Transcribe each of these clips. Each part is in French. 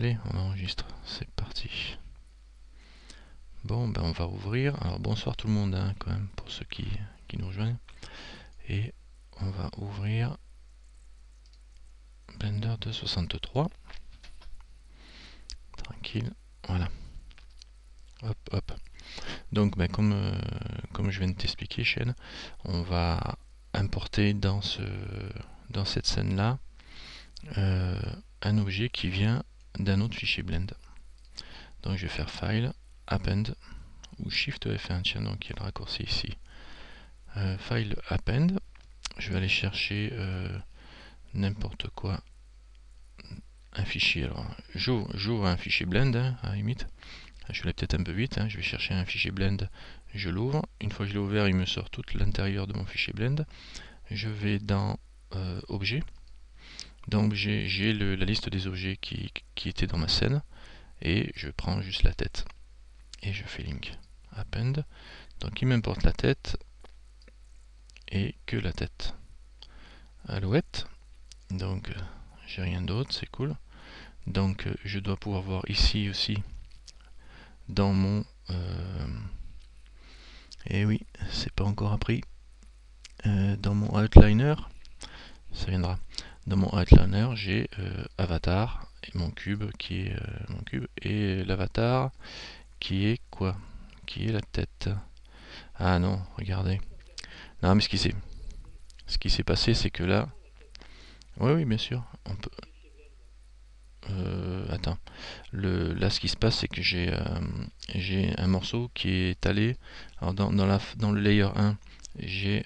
Allez, on enregistre, c'est parti. Bon, ben on va ouvrir. Alors bonsoir tout le monde, hein, quand même, pour ceux qui nous rejoignent. Et on va ouvrir Blender 263. Tranquille, voilà. Hop, hop. Donc, ben, comme je viens de t'expliquer, Shane, on va importer dans cette scène-là un objet qui vient d'un autre fichier Blend. Donc je vais faire File, Append, ou Shift F1, tiens, donc il y a le raccourci ici. File Append, je vais aller chercher n'importe quoi, un fichier. Alors j'ouvre un fichier Blend, hein, à la limite. Je vais aller peut-être un peu vite, hein. Je vais chercher un fichier Blend, je l'ouvre. Une fois que je l'ai ouvert, il me sort tout l'intérieur de mon fichier Blend. Je vais dans Objets. Dans Objets, j'ai la liste des objets qui étaient dans ma scène. Et je prends juste la tête. Et je fais Link. Append. Donc il m'importe la tête. Et que la tête. Alouette. Donc j'ai rien d'autre, c'est cool. Donc je dois pouvoir voir ici aussi dans mon et oui, c'est pas encore appris, dans mon outliner, ça viendra. Dans mon outliner, j'ai avatar et mon cube qui est mon cube et l'avatar qui est quoi? Qui est la tête. Ah non, regardez. Non, mais ce qui s'est passé, c'est que là, oui, bien sûr, on peut. Attends. Là, ce qui se passe, c'est que j'ai un morceau qui est allé. Alors dans le layer 1, j'ai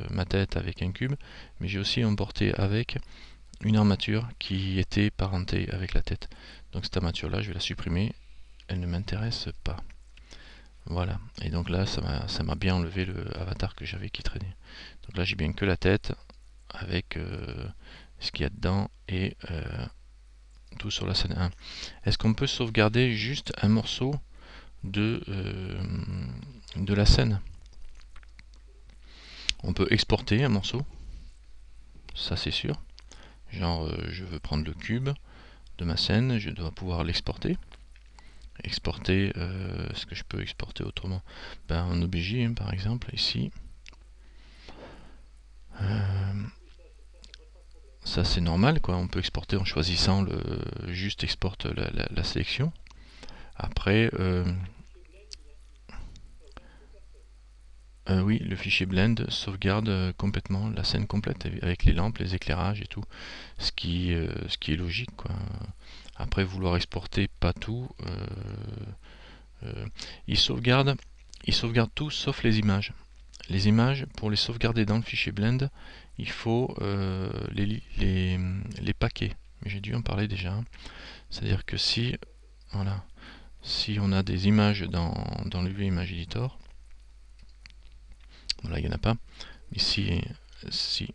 ma tête avec un cube, mais j'ai aussi emporté avec une armature qui était parentée avec la tête. Donc cette armature-là, je vais la supprimer. Elle ne m'intéresse pas. Voilà. Et donc là, ça m'a bien enlevé le avatar que j'avais qui traînait. Donc là, j'ai bien que la tête avec ce qu'il y a dedans et tout sur la scène 1. Est-ce qu'on peut sauvegarder juste un morceau de la scène? On peut exporter un morceau, ça c'est sûr. Genre je veux prendre le cube de ma scène, je dois pouvoir l'exporter. Exporter, est-ce que je peux exporter autrement? En OBJ, hein, par exemple, ici. Ça c'est normal, quoi. On peut exporter en choisissant juste exporte la sélection. Après, oui, le fichier Blend sauvegarde complètement la scène complète avec les lampes, les éclairages et tout, ce qui est logique, quoi. Après, vouloir exporter pas tout, il sauvegarde tout sauf les images. Les images, pour les sauvegarder dans le fichier Blend, il faut les paquets. J'ai dû en parler déjà. C'est-à-dire que si on a des images dans l'UV Image Editor, voilà, il n'y en a pas. Ici, si.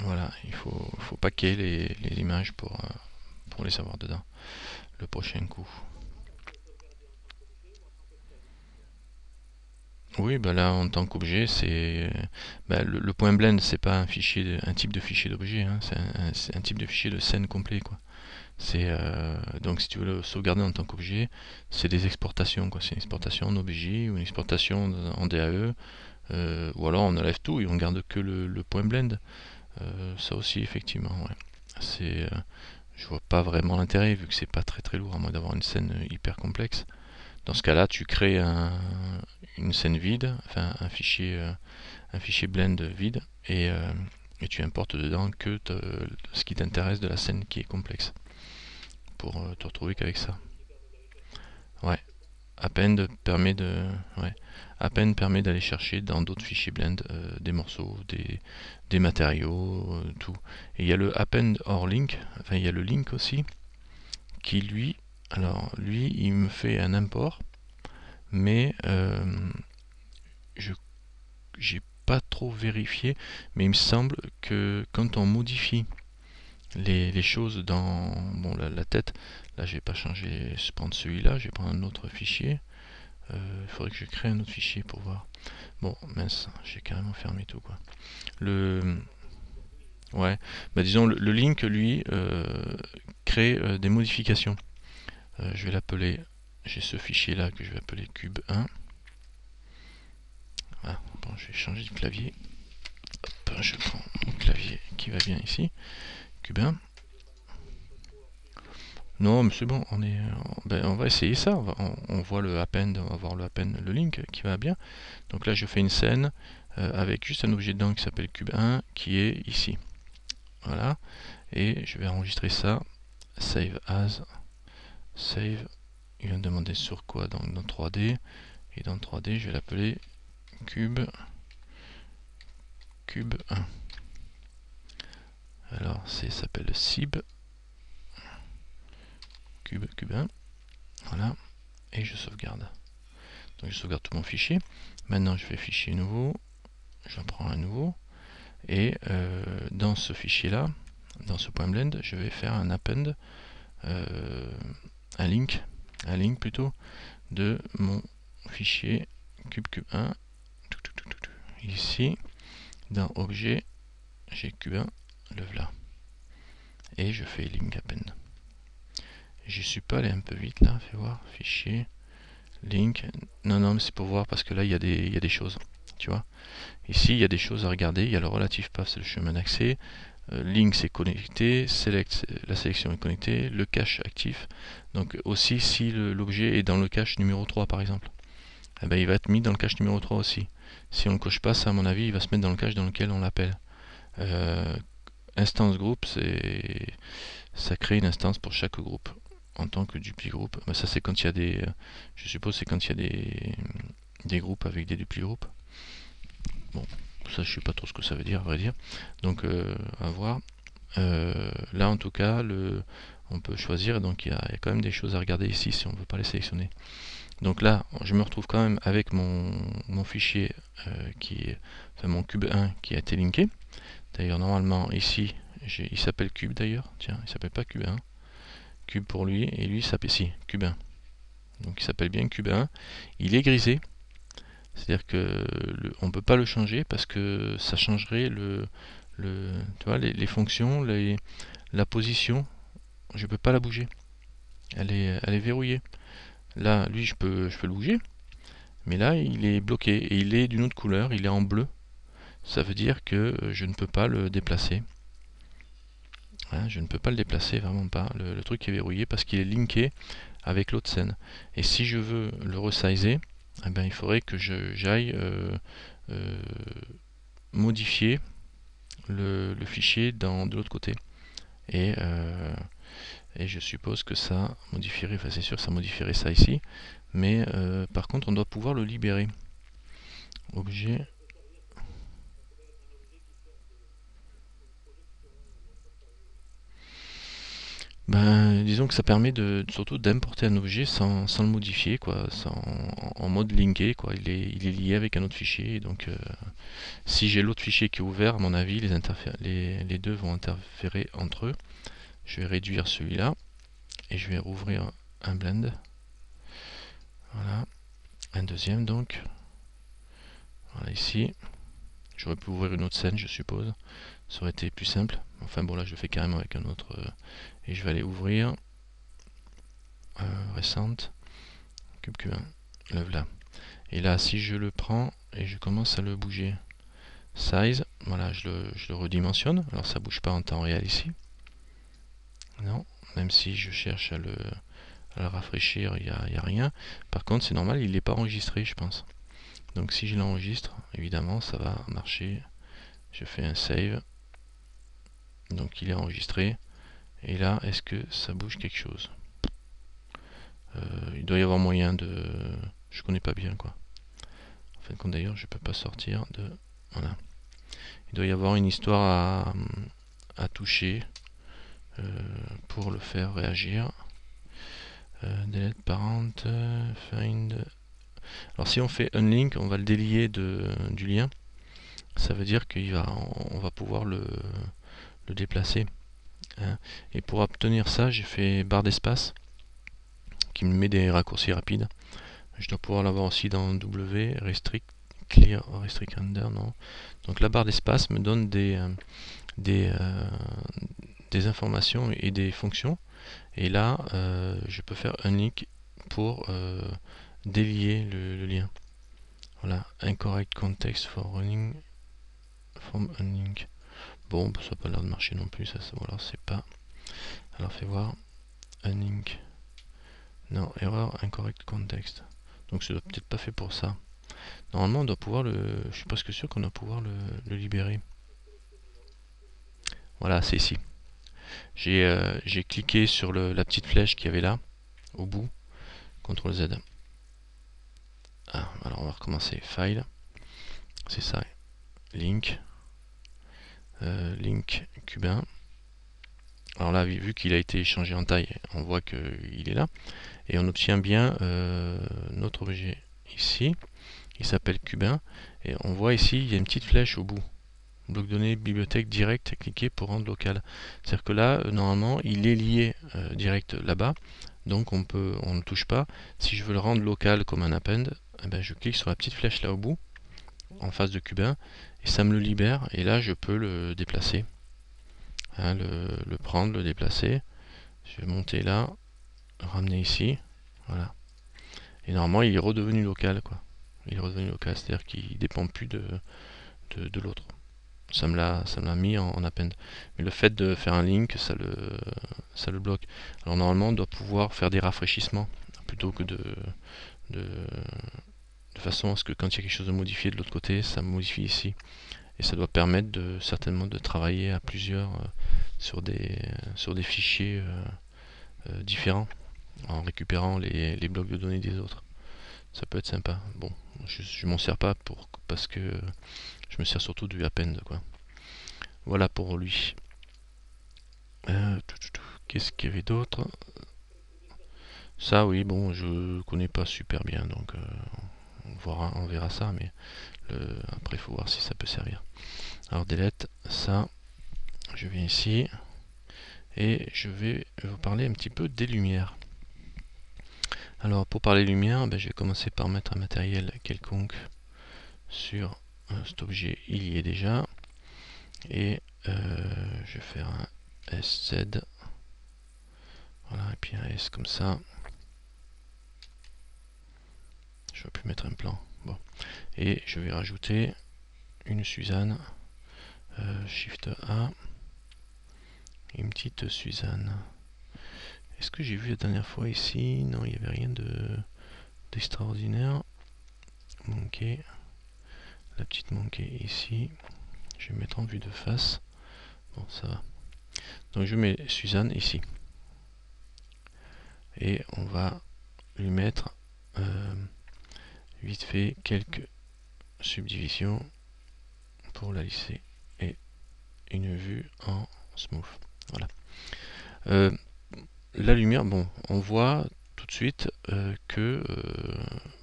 Voilà, il faut paquer les images pour les avoir dedans le prochain coup. Oui, là en tant qu'objet, c'est le point blend, c'est pas un type de fichier d'objet, hein, c'est un type de fichier de scène complet, quoi. C'est donc si tu veux le sauvegarder en tant qu'objet, c'est des exportations, quoi. C'est une exportation en OBJ ou une exportation en DAE, ou alors on enlève tout et on garde que le point blend. Ça aussi, effectivement, ouais. Je vois pas vraiment l'intérêt vu que c'est pas très très lourd, à moins d'avoir une scène hyper complexe. Dans ce cas-là, tu crées une scène vide, enfin un fichier blend vide, et tu importes dedans que ce qui t'intéresse de la scène qui est complexe, pour te retrouver qu'avec ça. Ouais. Append permet d'aller chercher dans d'autres fichiers blend des morceaux, des matériaux, tout. Et il y a le append or link, enfin il y a le link aussi, qui lui, il me fait un import, mais j'ai pas trop vérifié, mais il me semble que quand on modifie les choses dans la tête, là je vais pas changer, je vais prendre celui-là, je vais prendre un autre fichier. Il faudrait que je crée un autre fichier pour voir. Bon, mince, j'ai carrément fermé tout, quoi. Ouais, disons le link, lui, crée des modifications. Je vais l'appeler, j'ai ce fichier là que je vais appeler cube1. Voilà. Bon, je vais changer de clavier. Hop, je prends mon clavier qui va bien ici, cube1. Non, mais c'est bon, on va essayer ça. On voit le append, on va voir le append, le link qui va bien. Donc là, je fais une scène avec juste un objet dedans qui s'appelle cube1 qui est ici. Voilà. Et je vais enregistrer ça. Save as. Save. Il va me demander sur quoi dans 3D. Et dans 3D, je vais l'appeler cube1. Alors, ça s'appelle cib. Cube1. Voilà. Et je sauvegarde. Donc je sauvegarde tout mon fichier. Maintenant, je fais fichier nouveau. J'en prends un nouveau. Et dans ce fichier-là, dans ce point blend, je vais faire un append, un link plutôt, de mon fichier cube1. Ici, dans objet, j'ai cube1, le voilà. Et je fais link append. Je suis pas allé un peu vite là, fais voir, fichier, link. Non, mais c'est pour voir parce que là il y a des choses, tu vois. Ici il y a des choses à regarder, il y a le relatif path, c'est le chemin d'accès. Link c'est connecté, select, la sélection est connectée, le cache actif. Donc aussi si l'objet est dans le cache numéro 3 par exemple, eh ben, il va être mis dans le cache numéro 3 aussi. Si on ne coche pas ça, à mon avis, il va se mettre dans le cache dans lequel on l'appelle. Instance group, ça crée une instance pour chaque groupe en tant que dupli groupe. Ben, ça c'est quand il y a des, je suppose c'est quand il y a des groupes avec des dupli groupes. Bon, ça je sais pas trop ce que ça veut dire à vrai dire. Donc à voir. Là en tout cas, on peut choisir. Donc il y a quand même des choses à regarder ici si on ne veut pas les sélectionner. Donc là, je me retrouve quand même avec mon fichier mon cube1 qui a été linké. D'ailleurs, normalement, ici, il s'appelle cube d'ailleurs. Tiens, il s'appelle pas cube1. Cube pour lui, et lui, il s'appelle ici, cube1. Donc il s'appelle bien cube1. Il est grisé. C'est-à-dire que on ne peut pas le changer parce que ça changerait tu vois, les fonctions, la position. Je ne peux pas la bouger. Elle est verrouillée. Là, lui, je peux le bouger. Mais là, il est bloqué et il est d'une autre couleur, il est en bleu. Ça veut dire que je ne peux pas le déplacer. Hein, je ne peux pas le déplacer, vraiment pas. Le truc est verrouillé parce qu'il est linké avec l'autre scène. Et si je veux le resizer, eh ben, il faudrait que j'aille modifier le fichier de l'autre côté. Et je suppose que ça modifierait, enfin c'est sûr que ça modifierait ça ici. Mais par contre, on doit pouvoir le libérer. Objet. Ben, disons que ça permet surtout d'importer un objet sans le modifier, quoi, en mode linké, quoi. Il est lié avec un autre fichier. Donc, si j'ai l'autre fichier qui est ouvert, à mon avis, les deux vont interférer entre eux. Je vais réduire celui-là et je vais rouvrir un blend. Voilà, un deuxième donc. Voilà ici. J'aurais pu ouvrir une autre scène, je suppose. Ça aurait été plus simple. Enfin bon, là je le fais carrément avec un autre. Et je vais aller ouvrir récente cube Q1. Le voilà. Et là, si je le prends et je commence à le bouger, size, voilà, je le redimensionne. Alors ça bouge pas en temps réel ici. Non, même si je cherche à le rafraîchir, il n'y a rien. Par contre, c'est normal, il n'est pas enregistré, je pense. Donc si je l'enregistre, évidemment, ça va marcher. Je fais un save. Donc il est enregistré. Et là, est-ce que ça bouge quelque chose? Il doit y avoir moyen de... Je connais pas bien, quoi. En fin de compte, d'ailleurs, je peux pas sortir de... Voilà. Il doit y avoir une histoire à toucher pour le faire réagir. Delete parent, find... Alors si on fait unlink, on va le délier du lien. Ça veut dire qu'on va pouvoir le déplacer. Hein. Et pour obtenir ça, j'ai fait barre d'espace qui me met des raccourcis rapides. Je dois pouvoir l'avoir aussi dans W, restrict, clear, restrict render, non. Donc la barre d'espace me donne des informations et des fonctions Et là, je peux faire un link pour délier le lien. Voilà, incorrect context for running from unlink. Bon, ça n'a pas l'air de marcher non plus, ça, voilà, c'est pas. Alors fais voir, unlink. Non, erreur, incorrect context. Donc ça doit peut-être pas fait pour ça. Normalement, on doit pouvoir le. Je suis presque sûr qu'on doit pouvoir le libérer. Voilà, c'est ici. J'ai cliqué sur la petite flèche qu'il y avait là, au bout. CTRL Z. Ah, alors on va recommencer. File. C'est ça. Link. Link cubain. Alors là, vu qu'il a été changé en taille, on voit qu'il est là. Et on obtient bien notre objet ici. Il s'appelle cubain. Et on voit ici, il y a une petite flèche au bout. Bloc de données, bibliothèque, direct, cliquer pour rendre local. C'est-à-dire que là, normalement, il est lié direct là-bas. Donc on ne touche pas. Si je veux le rendre local comme un append, eh ben, je clique sur la petite flèche là au bout, en face de cubain, et ça me le libère. Et là, je peux le déplacer. Hein, le prendre, le déplacer. Je vais monter là, ramener ici. Voilà. Et normalement, il est redevenu local, quoi. Il est redevenu local, c'est-à-dire qu'il ne dépend plus de l'autre. Ça me l'a mis en append. Mais le fait de faire un link, ça le bloque. Alors normalement, on doit pouvoir faire des rafraîchissements plutôt que de façon à ce que quand il y a quelque chose de modifié de l'autre côté, ça modifie ici. Et ça doit permettre certainement de travailler à plusieurs sur des fichiers différents en récupérant les blocs de données des autres. Ça peut être sympa. Bon, je m'en sers pas parce que je me sers surtout du append, quoi. Voilà pour lui. Qu'est-ce qu'il y avait d'autre? Ça, oui, bon, je connais pas super bien, donc on verra ça, mais après, il faut voir si ça peut servir. Alors, delete, ça, je viens ici, et je vais vous parler un petit peu des lumières. Alors, pour parler lumière, ben, je vais commencer par mettre un matériel quelconque sur cet objet, il y est déjà, et je vais faire un SZ, voilà, et puis un S comme ça. Je vais plus mettre un plan. Bon. Et je vais rajouter une Suzanne. Shift A. Une petite Suzanne. Est-ce que j'ai vu la dernière fois ici? Non, il n'y avait rien d'extraordinaire. Monkey. La petite Monkey ici. Je vais mettre en vue de face. Bon, ça va. Donc je mets Suzanne ici. Et on va lui mettre vite fait quelques subdivisions pour la lisser. Et une vue en smooth. Voilà. La lumière, bon, on voit tout de suite que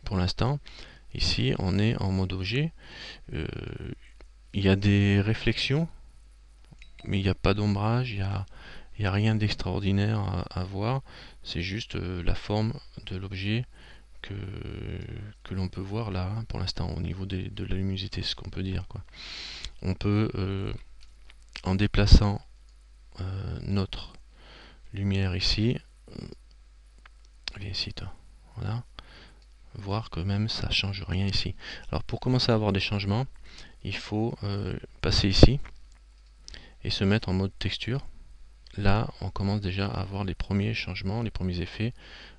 pour l'instant, ici, on est en mode objet. Il y a des réflexions, mais il n'y a pas d'ombrage, il n'y a rien d'extraordinaire à voir. C'est juste la forme de l'objet que l'on peut voir là, hein, pour l'instant, au niveau de la luminosité, ce qu'on peut dire, quoi. On peut, en déplaçant notre lumière ici, viens ici toi, voilà, voir que même ça change rien ici. Alors pour commencer à avoir des changements, il faut passer ici et se mettre en mode texture. Là on commence déjà à avoir les premiers changements, les premiers effets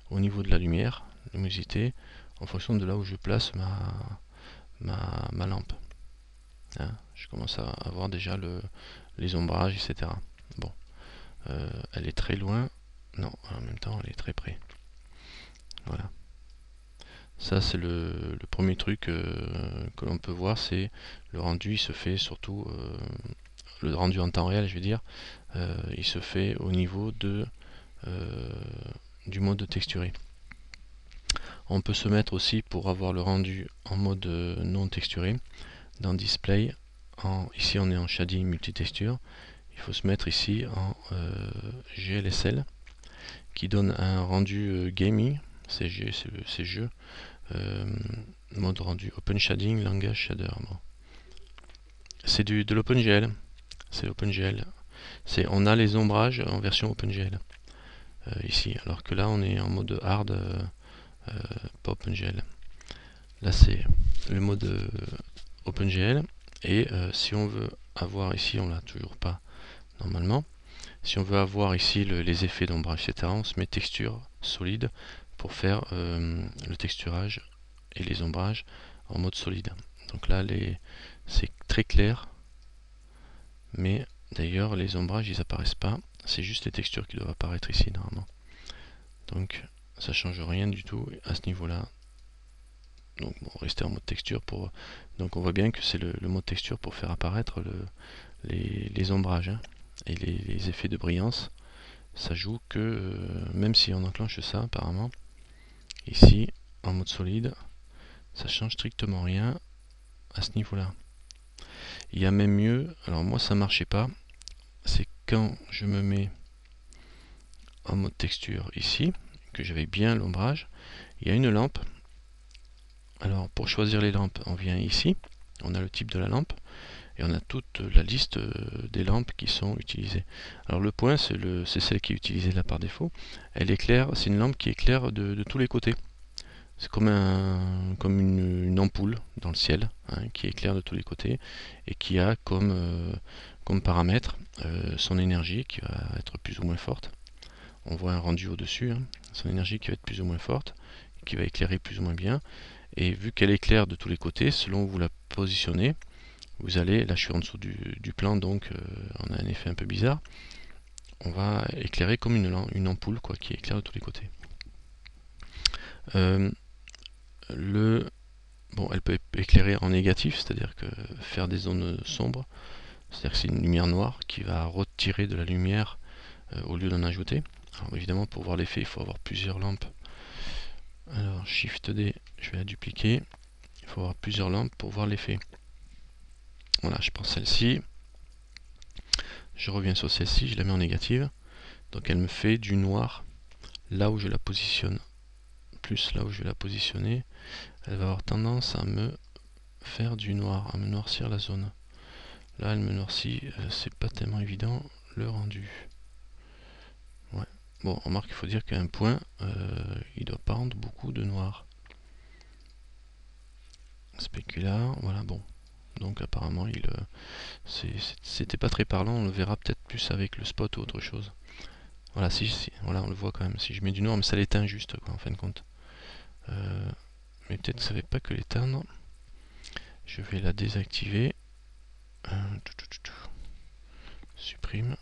au niveau de la lumière, luminosité, en fonction de là où je place ma lampe, hein, je commence à avoir déjà les ombrages, etc. Bon, elle est très loin, non, en même temps elle est très près. Voilà. Ça c'est le premier truc que l'on peut voir, c'est le rendu. Il se fait surtout, le rendu en temps réel, je veux dire, il se fait au niveau du mode texturé. On peut se mettre aussi, pour avoir le rendu en mode non texturé, dans Display, ici on est en Shading Multitexture, il faut se mettre ici en GLSL, qui donne un rendu gaming, c'est jeu, mode rendu Open Shading, langage shader. Bon. C'est de l'OpenGL. C'est OpenGL. On a les ombrages en version OpenGL. ici, alors que là on est en mode hard, pas OpenGL. Là c'est le mode OpenGL, et si on veut avoir ici, on l'a toujours pas normalement, si on veut avoir ici les effets d'ombrage, etc., on se met texture solide pour faire le texturage et les ombrages en mode solide. Donc là c'est très clair, mais d'ailleurs les ombrages ils apparaissent pas, c'est juste les textures qui doivent apparaître ici normalement. Donc ça change rien du tout à ce niveau là. Donc bon, rester en mode texture pour. Donc on voit bien que c'est le mode texture pour faire apparaître les ombrages, hein, et les effets de brillance. Ça joue que même si on enclenche ça apparemment, ici en mode solide, ça change strictement rien à ce niveau là. Il y a même mieux, alors moi ça marchait pas, c'est quand je me mets en mode texture ici, que j'avais bien l'ombrage, il y a une lampe. Alors pour choisir les lampes, on vient ici, on a le type de la lampe, et on a toute la liste des lampes qui sont utilisées. Alors le point, c'est celle qui est utilisée là par défaut. Elle éclaire, c'est une lampe qui éclaire de tous les côtés. C'est comme une ampoule dans le ciel, hein, qui éclaire de tous les côtés et qui a comme paramètre son énergie qui va être plus ou moins forte. On voit un rendu au-dessus, hein, son énergie qui va être plus ou moins forte, qui va éclairer plus ou moins bien. Et vu qu'elle éclaire de tous les côtés, selon où vous la positionnez, vous allez, là je suis en dessous du plan, donc on a un effet un peu bizarre, on va éclairer comme une ampoule quoi, qui éclaire de tous les côtés. Bon, elle peut éclairer en négatif, c'est-à-dire que faire des zones sombres, c'est-à-dire que c'est une lumière noire qui va retirer de la lumière au lieu d'en ajouter. Alors évidemment, pour voir l'effet, il faut avoir plusieurs lampes. Alors Shift D, je vais la dupliquer. Il faut avoir plusieurs lampes pour voir l'effet. Voilà, je prends celle-ci. Je reviens sur celle-ci, je la mets en négative. Donc elle me fait du noir là où je la positionne. Plus là où je vais la positionner, elle va avoir tendance à me faire du noir, à me noircir la zone. Là elle me noircit, c'est pas tellement évident le rendu. Ouais. Bon, remarque, il faut dire qu'un point, il doit pas rendre beaucoup de noir. Spécular, voilà, bon. Donc apparemment, c'était pas très parlant, on le verra peut-être plus avec le spot ou autre chose. Voilà, voilà, on le voit quand même. Si je mets du noir, mais ça l'éteint juste, quoi, en fin de compte. Mais peut-être que ça ne fait pas que l'éteindre. Je vais la désactiver. Supprime.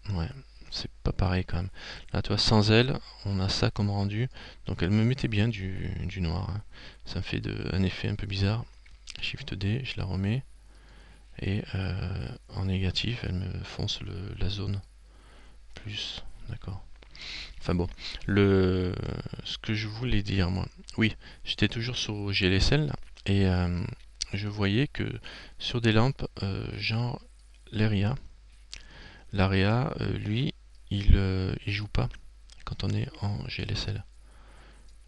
Ouais, c'est pas pareil quand même. Là, tu vois, sans elle, on a ça comme rendu. Donc elle me mettait bien du noir, hein. Ça me fait un effet un peu bizarre. Shift D, je la remets. Et en négatif, elle me fonce la zone. Plus, d'accord. Enfin bon, ce que je voulais dire, moi. Oui, j'étais toujours sur GLSL, et je voyais que sur des lampes, genre l'ARIA, lui, il joue pas quand on est en GLSL.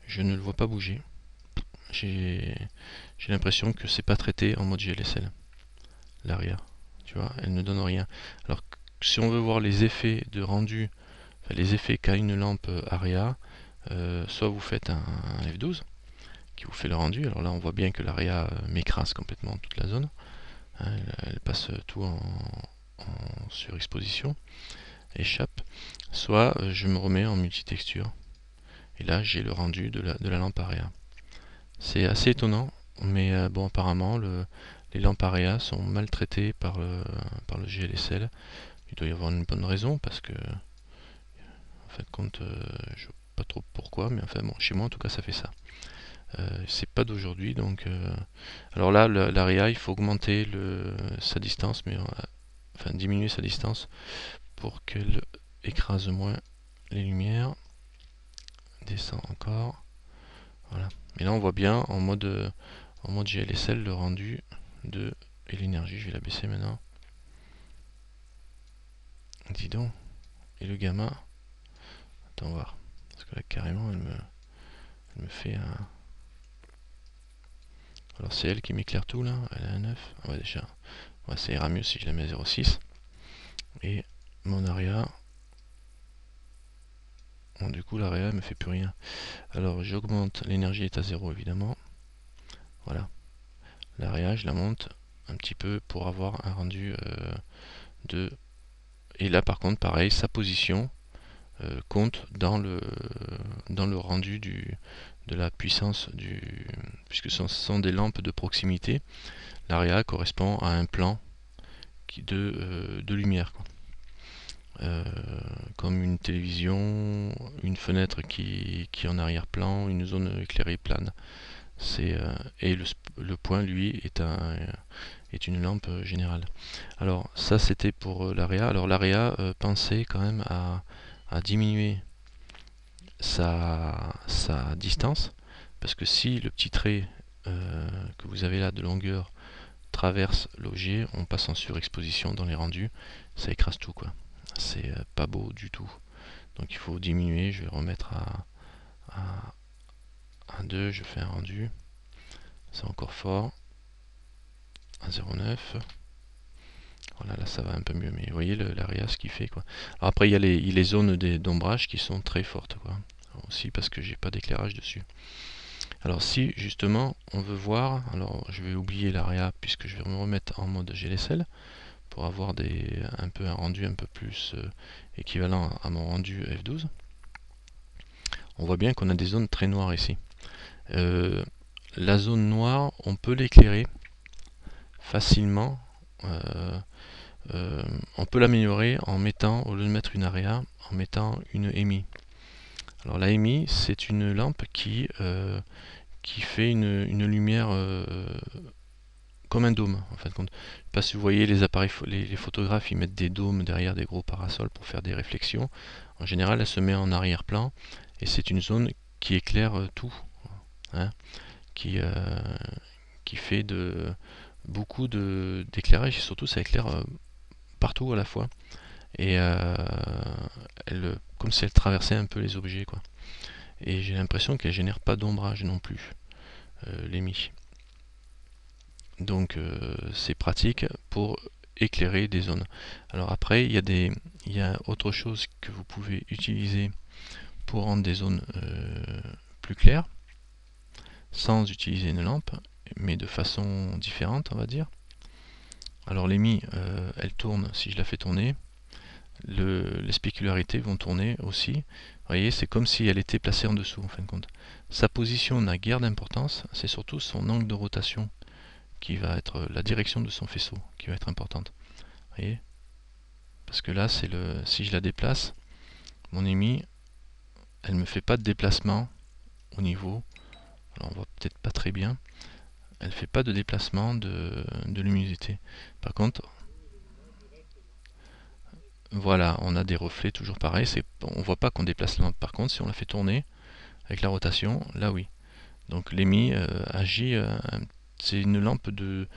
Je ne le vois pas bouger. J'ai l'impression que c'est pas traité en mode GLSL. L'ARIA, tu vois, elle ne donne rien. Alors si on veut voir les effets de rendu, enfin, les effets qu'a une lampe ARIA, soit vous faites un F12 qui vous fait le rendu. Alors là on voit bien que l'ARIA m'écrase complètement toute la zone, hein, elle passe tout en surexposition, échappe. Soit je me remets en multitexture et là j'ai le rendu de la lampe ARIA. C'est assez étonnant, mais bon, apparemment les lampes ARIA sont maltraitées par le GLSL. Il doit y avoir une bonne raison, parce que en fin de compte, je ne sais pas trop pourquoi, mais enfin bon, chez moi en tout cas ça fait ça. C'est pas d'aujourd'hui, donc alors là l'ARIA, il faut augmenter sa distance, mais enfin diminuer sa distance pour qu'elle écrase moins les lumières. Descend encore, voilà. Et là on voit bien en mode GLSL le rendu et l'énergie. Je vais la baisser maintenant. Dis donc. Et le gamma, attends voir, parce que là carrément elle me fait un. Alors c'est elle qui m'éclaire tout là, elle a un 9. Ouais, déjà, ouais, ça ira mieux si je la mets à 0,6. Et mon ARIA, Bon, du coup l'AREA ne me fait plus rien. Alors j'augmente, l'énergie est à 0 évidemment. Voilà. L'AREA je la monte un petit peu pour avoir un rendu de... Et là par contre pareil, sa position compte dans le rendu de la puissance puisque ce sont des lampes de proximité. L'AREA correspond à un plan de lumière, quoi. Comme une télévision, une fenêtre qui est en arrière-plan, une zone éclairée plane. Et le point, lui, est une lampe générale. Alors ça c'était pour l'AREA. Alors l'AREA pensait quand même à diminuer sa distance, parce que si le petit trait que vous avez là de longueur traverse l'objet, on passe en surexposition dans les rendus, ça écrase tout, quoi. C'est pas beau du tout. Donc il faut diminuer, je vais remettre à 2, je fais un rendu, c'est encore fort, à 0,9. Voilà, là ça va un peu mieux, mais vous voyez l'AREA ce qu'il fait, quoi. Alors après il y a les zones d'ombrage qui sont très fortes, quoi. Aussi parce que j'ai pas d'éclairage dessus. Alors si justement on veut voir, alors je vais oublier l'AREA puisque je vais me remettre en mode GLSL pour avoir un rendu un peu plus équivalent à mon rendu F12. On voit bien qu'on a des zones très noires ici. La zone noire, on peut l'éclairer facilement. On peut l'améliorer en mettant, au lieu de mettre une AREA, en mettant une EMI. Alors la EMI, c'est une lampe qui fait une lumière comme un dôme, en fin de compte. Je ne sais pas si vous voyez les appareils, les photographes, ils mettent des dômes derrière des gros parasols pour faire des réflexions. En général, elle se met en arrière-plan et c'est une zone qui éclaire tout, hein, qui fait beaucoup d'éclairage et surtout ça éclaire partout à la fois. Et comme si elle traversait un peu les objets, quoi. Et j'ai l'impression qu'elle génère pas d'ombrage non plus, l'EMI. Donc c'est pratique pour éclairer des zones. Alors après, il y a autre chose que vous pouvez utiliser pour rendre des zones plus claires, sans utiliser une lampe, mais de façon différente, on va dire. Alors l'EMI, elle tourne, si je la fais tourner, les spécularités vont tourner aussi. Vous voyez, c'est comme si elle était placée en dessous, en fin de compte. Sa position n'a guère d'importance, c'est surtout son angle de rotation qui va être la direction de son faisceau qui va être importante. Vous voyez, parce que là, si je la déplace, mon EMI, elle me fait pas de déplacement au niveau. Alors on voit peut-être pas très bien. Elle fait pas de déplacement de luminosité. Par contre, voilà, on a des reflets toujours pareil. On voit pas qu'on déplace la lampe. Par contre, si on la fait tourner avec la rotation, là oui. Donc l'EMI agit. C'est une lampe de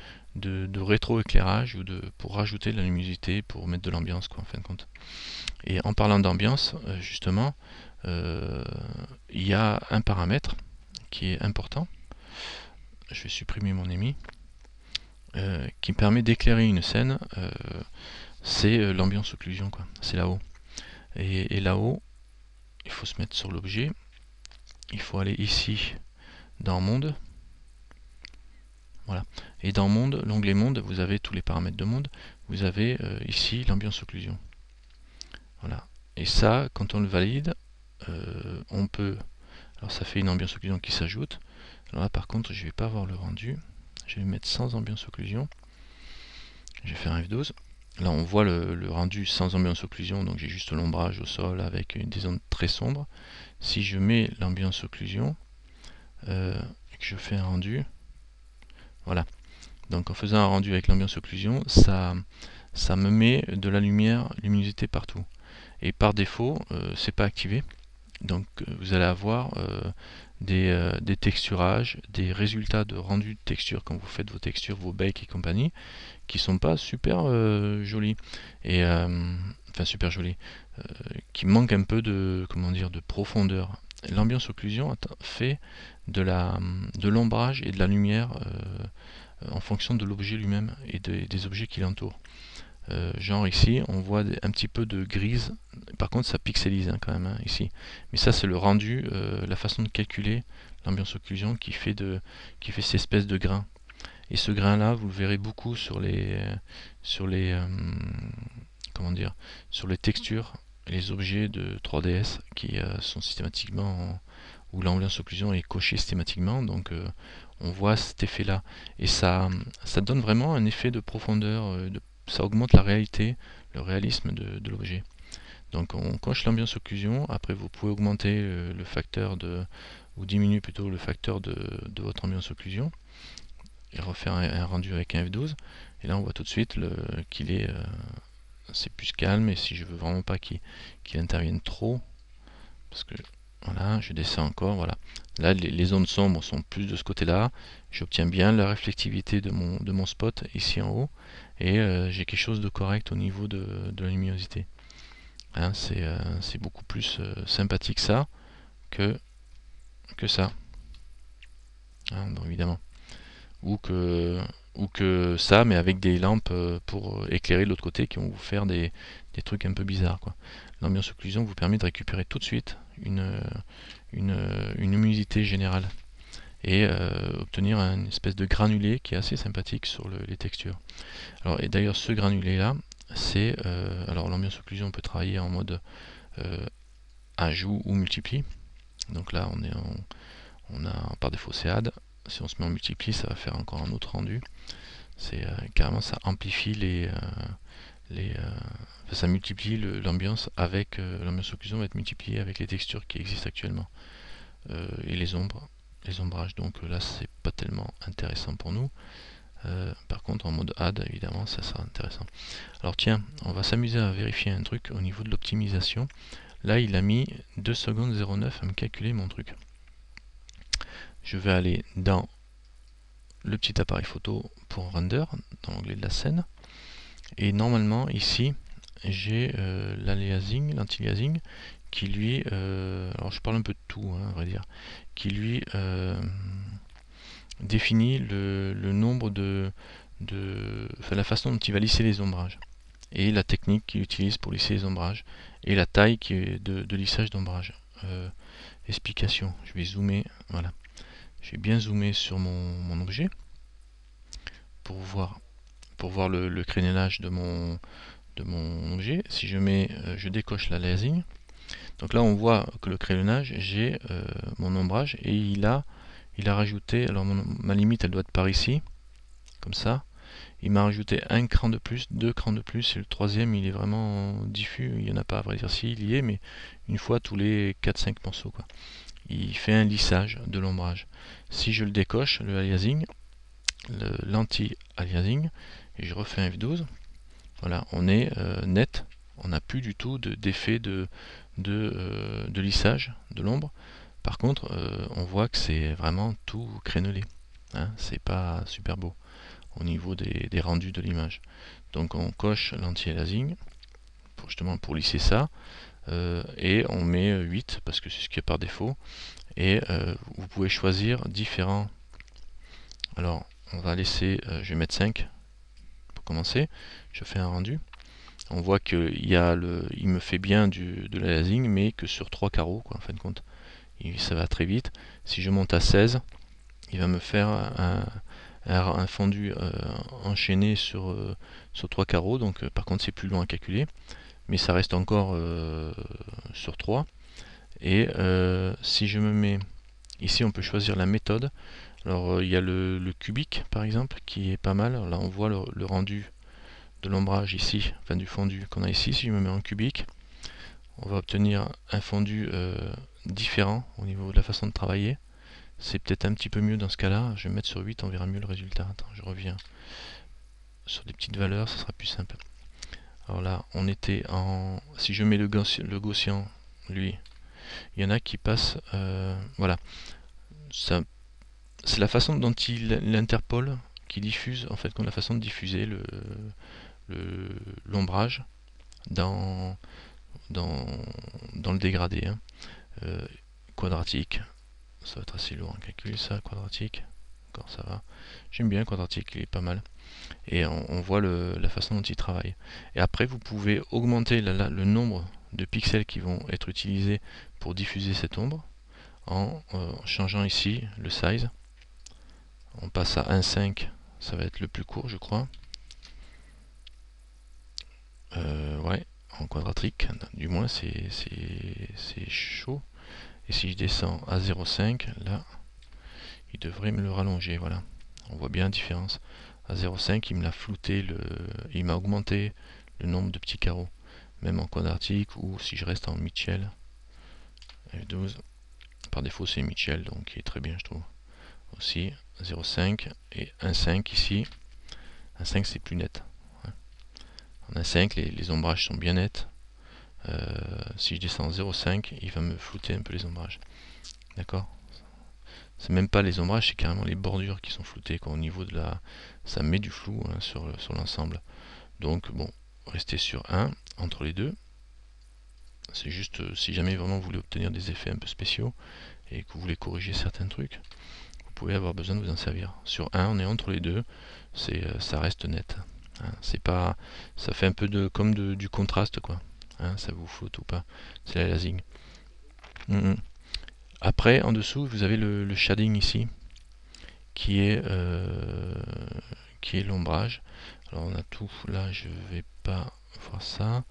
rétroéclairage ou pour rajouter de la luminosité, pour mettre de l'ambiance, quoi, en fin de compte. Et en parlant d'ambiance, justement, il y a un paramètre qui est important. Je vais supprimer mon EMI. Qui permet d'éclairer une scène, c'est l'ambiance occlusion, quoi. C'est là-haut. Et là-haut, il faut se mettre sur l'objet. Il faut aller ici dans monde. Voilà. Et dans monde, l'onglet monde, vous avez tous les paramètres de monde. Vous avez ici l'ambiance occlusion. Voilà. Et ça, quand on le valide, on peut. Alors ça fait une ambiance occlusion qui s'ajoute. Alors là par contre, je ne vais pas avoir le rendu. Je vais mettre sans ambiance occlusion. Je vais faire un F12. Là on voit le rendu sans ambiance occlusion, donc j'ai juste l'ombrage au sol avec des zones très sombres. Si je mets l'ambiance occlusion et que je fais un rendu, voilà. Donc en faisant un rendu avec l'ambiance occlusion, ça me met de la luminosité partout. Et par défaut, c'est pas activé. Donc vous allez avoir des texturages, des résultats de rendu de texture quand vous faites vos textures, vos bakes et compagnie, qui sont pas super jolis. Et enfin super jolis, qui manquent un peu de, comment dire, de profondeur. L'ambiance occlusion fait de l'ombrage et de la lumière en fonction de l'objet lui-même et des objets qui l'entourent. genre ici, on voit un petit peu de grise. Par contre, ça pixelise quand même ici. Mais ça, c'est le rendu, la façon de calculer l'ambiance occlusion qui fait cette espèce de grain. Et ce grain-là, vous le verrez beaucoup sur les comment dire, sur les textures et les objets de 3DS qui sont systématiquement où l'ambiance occlusion est cochée systématiquement. Donc on voit cet effet-là et ça donne vraiment un effet de profondeur. Ça augmente la réalité, le réalisme de l'objet. Donc on coche l'ambiance occlusion. Après vous pouvez augmenter le facteur ou diminuer plutôt le facteur de votre ambiance occlusion et refaire un rendu avec un F12. Et là on voit tout de suite qu'il est c'est plus calme. Et si je veux vraiment pas qu'il intervienne trop, parce que voilà, je descends encore, voilà. Là les zones sombres sont plus de ce côté là, j'obtiens bien la réflectivité de mon spot ici en haut, et j'ai quelque chose de correct au niveau de la luminosité. Hein, c'est beaucoup plus sympathique ça que ça, hein, bon, évidemment, ou que ça, mais avec des lampes pour éclairer de l'autre côté qui vont vous faire des trucs un peu bizarres, quoi. L'ambiance occlusion vous permet de récupérer tout de suite une luminosité générale et obtenir une espèce de granulé qui est assez sympathique sur les textures. Alors, et d'ailleurs, ce granulé là, c'est alors l'ambiance occlusion, on peut travailler en mode ajout ou multiplie. Donc là, on a par défaut c'est add. Si on se met en multiplie, ça va faire encore un autre rendu. C'est carrément, ça amplifie ça multiplie l'ambiance avec l'ambiance occlusion va être multipliée avec les textures qui existent actuellement et les ombrages. Donc là, c'est pas tellement intéressant pour nous. Par contre, en mode add, évidemment, ça sera intéressant. Alors tiens, on va s'amuser à vérifier un truc au niveau de l'optimisation. Là, il a mis 2 secondes 09 à me calculer mon truc. Je vais aller dans le petit appareil photo pour render, dans l'onglet de la scène. Et normalement, ici, j'ai l'anti-aliasing, qui lui, alors je parle un peu de tout, à vrai dire, qui lui définit le nombre enfin, la façon dont il va lisser les ombrages, et la technique qu'il utilise pour lisser les ombrages, et la taille qui est de lissage d'ombrage. Explication, je vais zoomer, voilà. J'ai bien zoomé sur mon objet pour voir le crénelage de mon objet. Si je décoche l'aliasing, donc là on voit que le crénelage, j'ai mon ombrage et il a rajouté, alors ma limite elle doit être par ici, comme ça. Il m'a rajouté un cran de plus, 2 crans de plus, et le troisième il est vraiment diffus, il n'y en a pas à vrai dire, si il y est, mais une fois tous les 4-5 morceaux, quoi. Il fait un lissage de l'ombrage. Si je le décoche, le aliasing, l'anti-aliasing, et je refais un F12, voilà, on est net, on n'a plus du tout d'effet de lissage de l'ombre. Par contre, on voit que c'est vraiment tout crénelé, hein, c'est pas super beau au niveau des rendus de l'image. Donc on coche l'anti-aliasing justement pour lisser ça, et on met 8 parce que c'est ce qui est par défaut, et vous pouvez choisir différents. Alors on va laisser, je vais mettre 5 pour commencer. Je fais un rendu. On voit qu'il il me fait bien de l'aliasing, mais que sur 3 carreaux, quoi, en fin de compte. Ça va très vite. Si je monte à 16, il va me faire un fondu enchaîné sur 3 carreaux. Donc par contre c'est plus long à calculer, mais ça reste encore sur 3. Et si je me mets ici, on peut choisir la méthode. Alors il y a le cubique par exemple qui est pas mal. Alors, là on voit le rendu de l'ombrage ici, enfin du fondu qu'on a ici. Si je me mets en cubique, on va obtenir un fondu différent au niveau de la façon de travailler. C'est peut-être un petit peu mieux dans ce cas-là. Je vais mettre sur 8, on verra mieux le résultat. Attends, je reviens sur des petites valeurs, ça sera plus simple. Alors là, on était en... Si je mets le Gaussien, lui, il y en a qui passent... voilà. C'est la façon dont il interpole qui diffuse, en fait, comme la façon de diffuser l'ombrage dans le dégradé. Hein. Quadratique, ça va être assez lourd à calculer ça, quadratique. d'accord, ça va. J'aime bien Quadratic, il est pas mal. Et on voit la façon dont il travaille. Et après, vous pouvez augmenter le nombre de pixels qui vont être utilisés pour diffuser cette ombre en changeant ici le size. On passe à 1.5, ça va être le plus court, je crois. Ouais, en quadratique, du moins c'est chaud. Et si je descends à 0.5, là, il devrait me le rallonger, voilà. On voit bien la différence. À 0.5, il me l'a flouté, il m'a augmenté le nombre de petits carreaux. Même en quadratique, ou si je reste en Mitchell, F12, par défaut c'est Mitchell, donc il est très bien je trouve. Aussi 0.5 et 1.5 ici. 1.5 c'est plus net. En 1.5 les ombrages sont bien nets. Si je descends en 0.5, il va me flouter un peu les ombrages. D'accord? C'est même pas les ombrages, c'est carrément les bordures qui sont floutées, quoi, au niveau de la... Ça met du flou hein, sur l'ensemble. Donc bon, restez sur 1 entre les deux. C'est juste si jamais vraiment vous voulez obtenir des effets un peu spéciaux et que vous voulez corriger certains trucs, vous pouvez avoir besoin de vous en servir. Sur 1, on est entre les deux, ça reste net. Hein, c'est pas, ça fait un peu comme du contraste quoi. Hein, ça vous flotte ou pas. C'est l'aliasing. Après, en dessous, vous avez le shading ici, qui est l'ombrage. Alors on a tout. Là, je vais pas voir ça.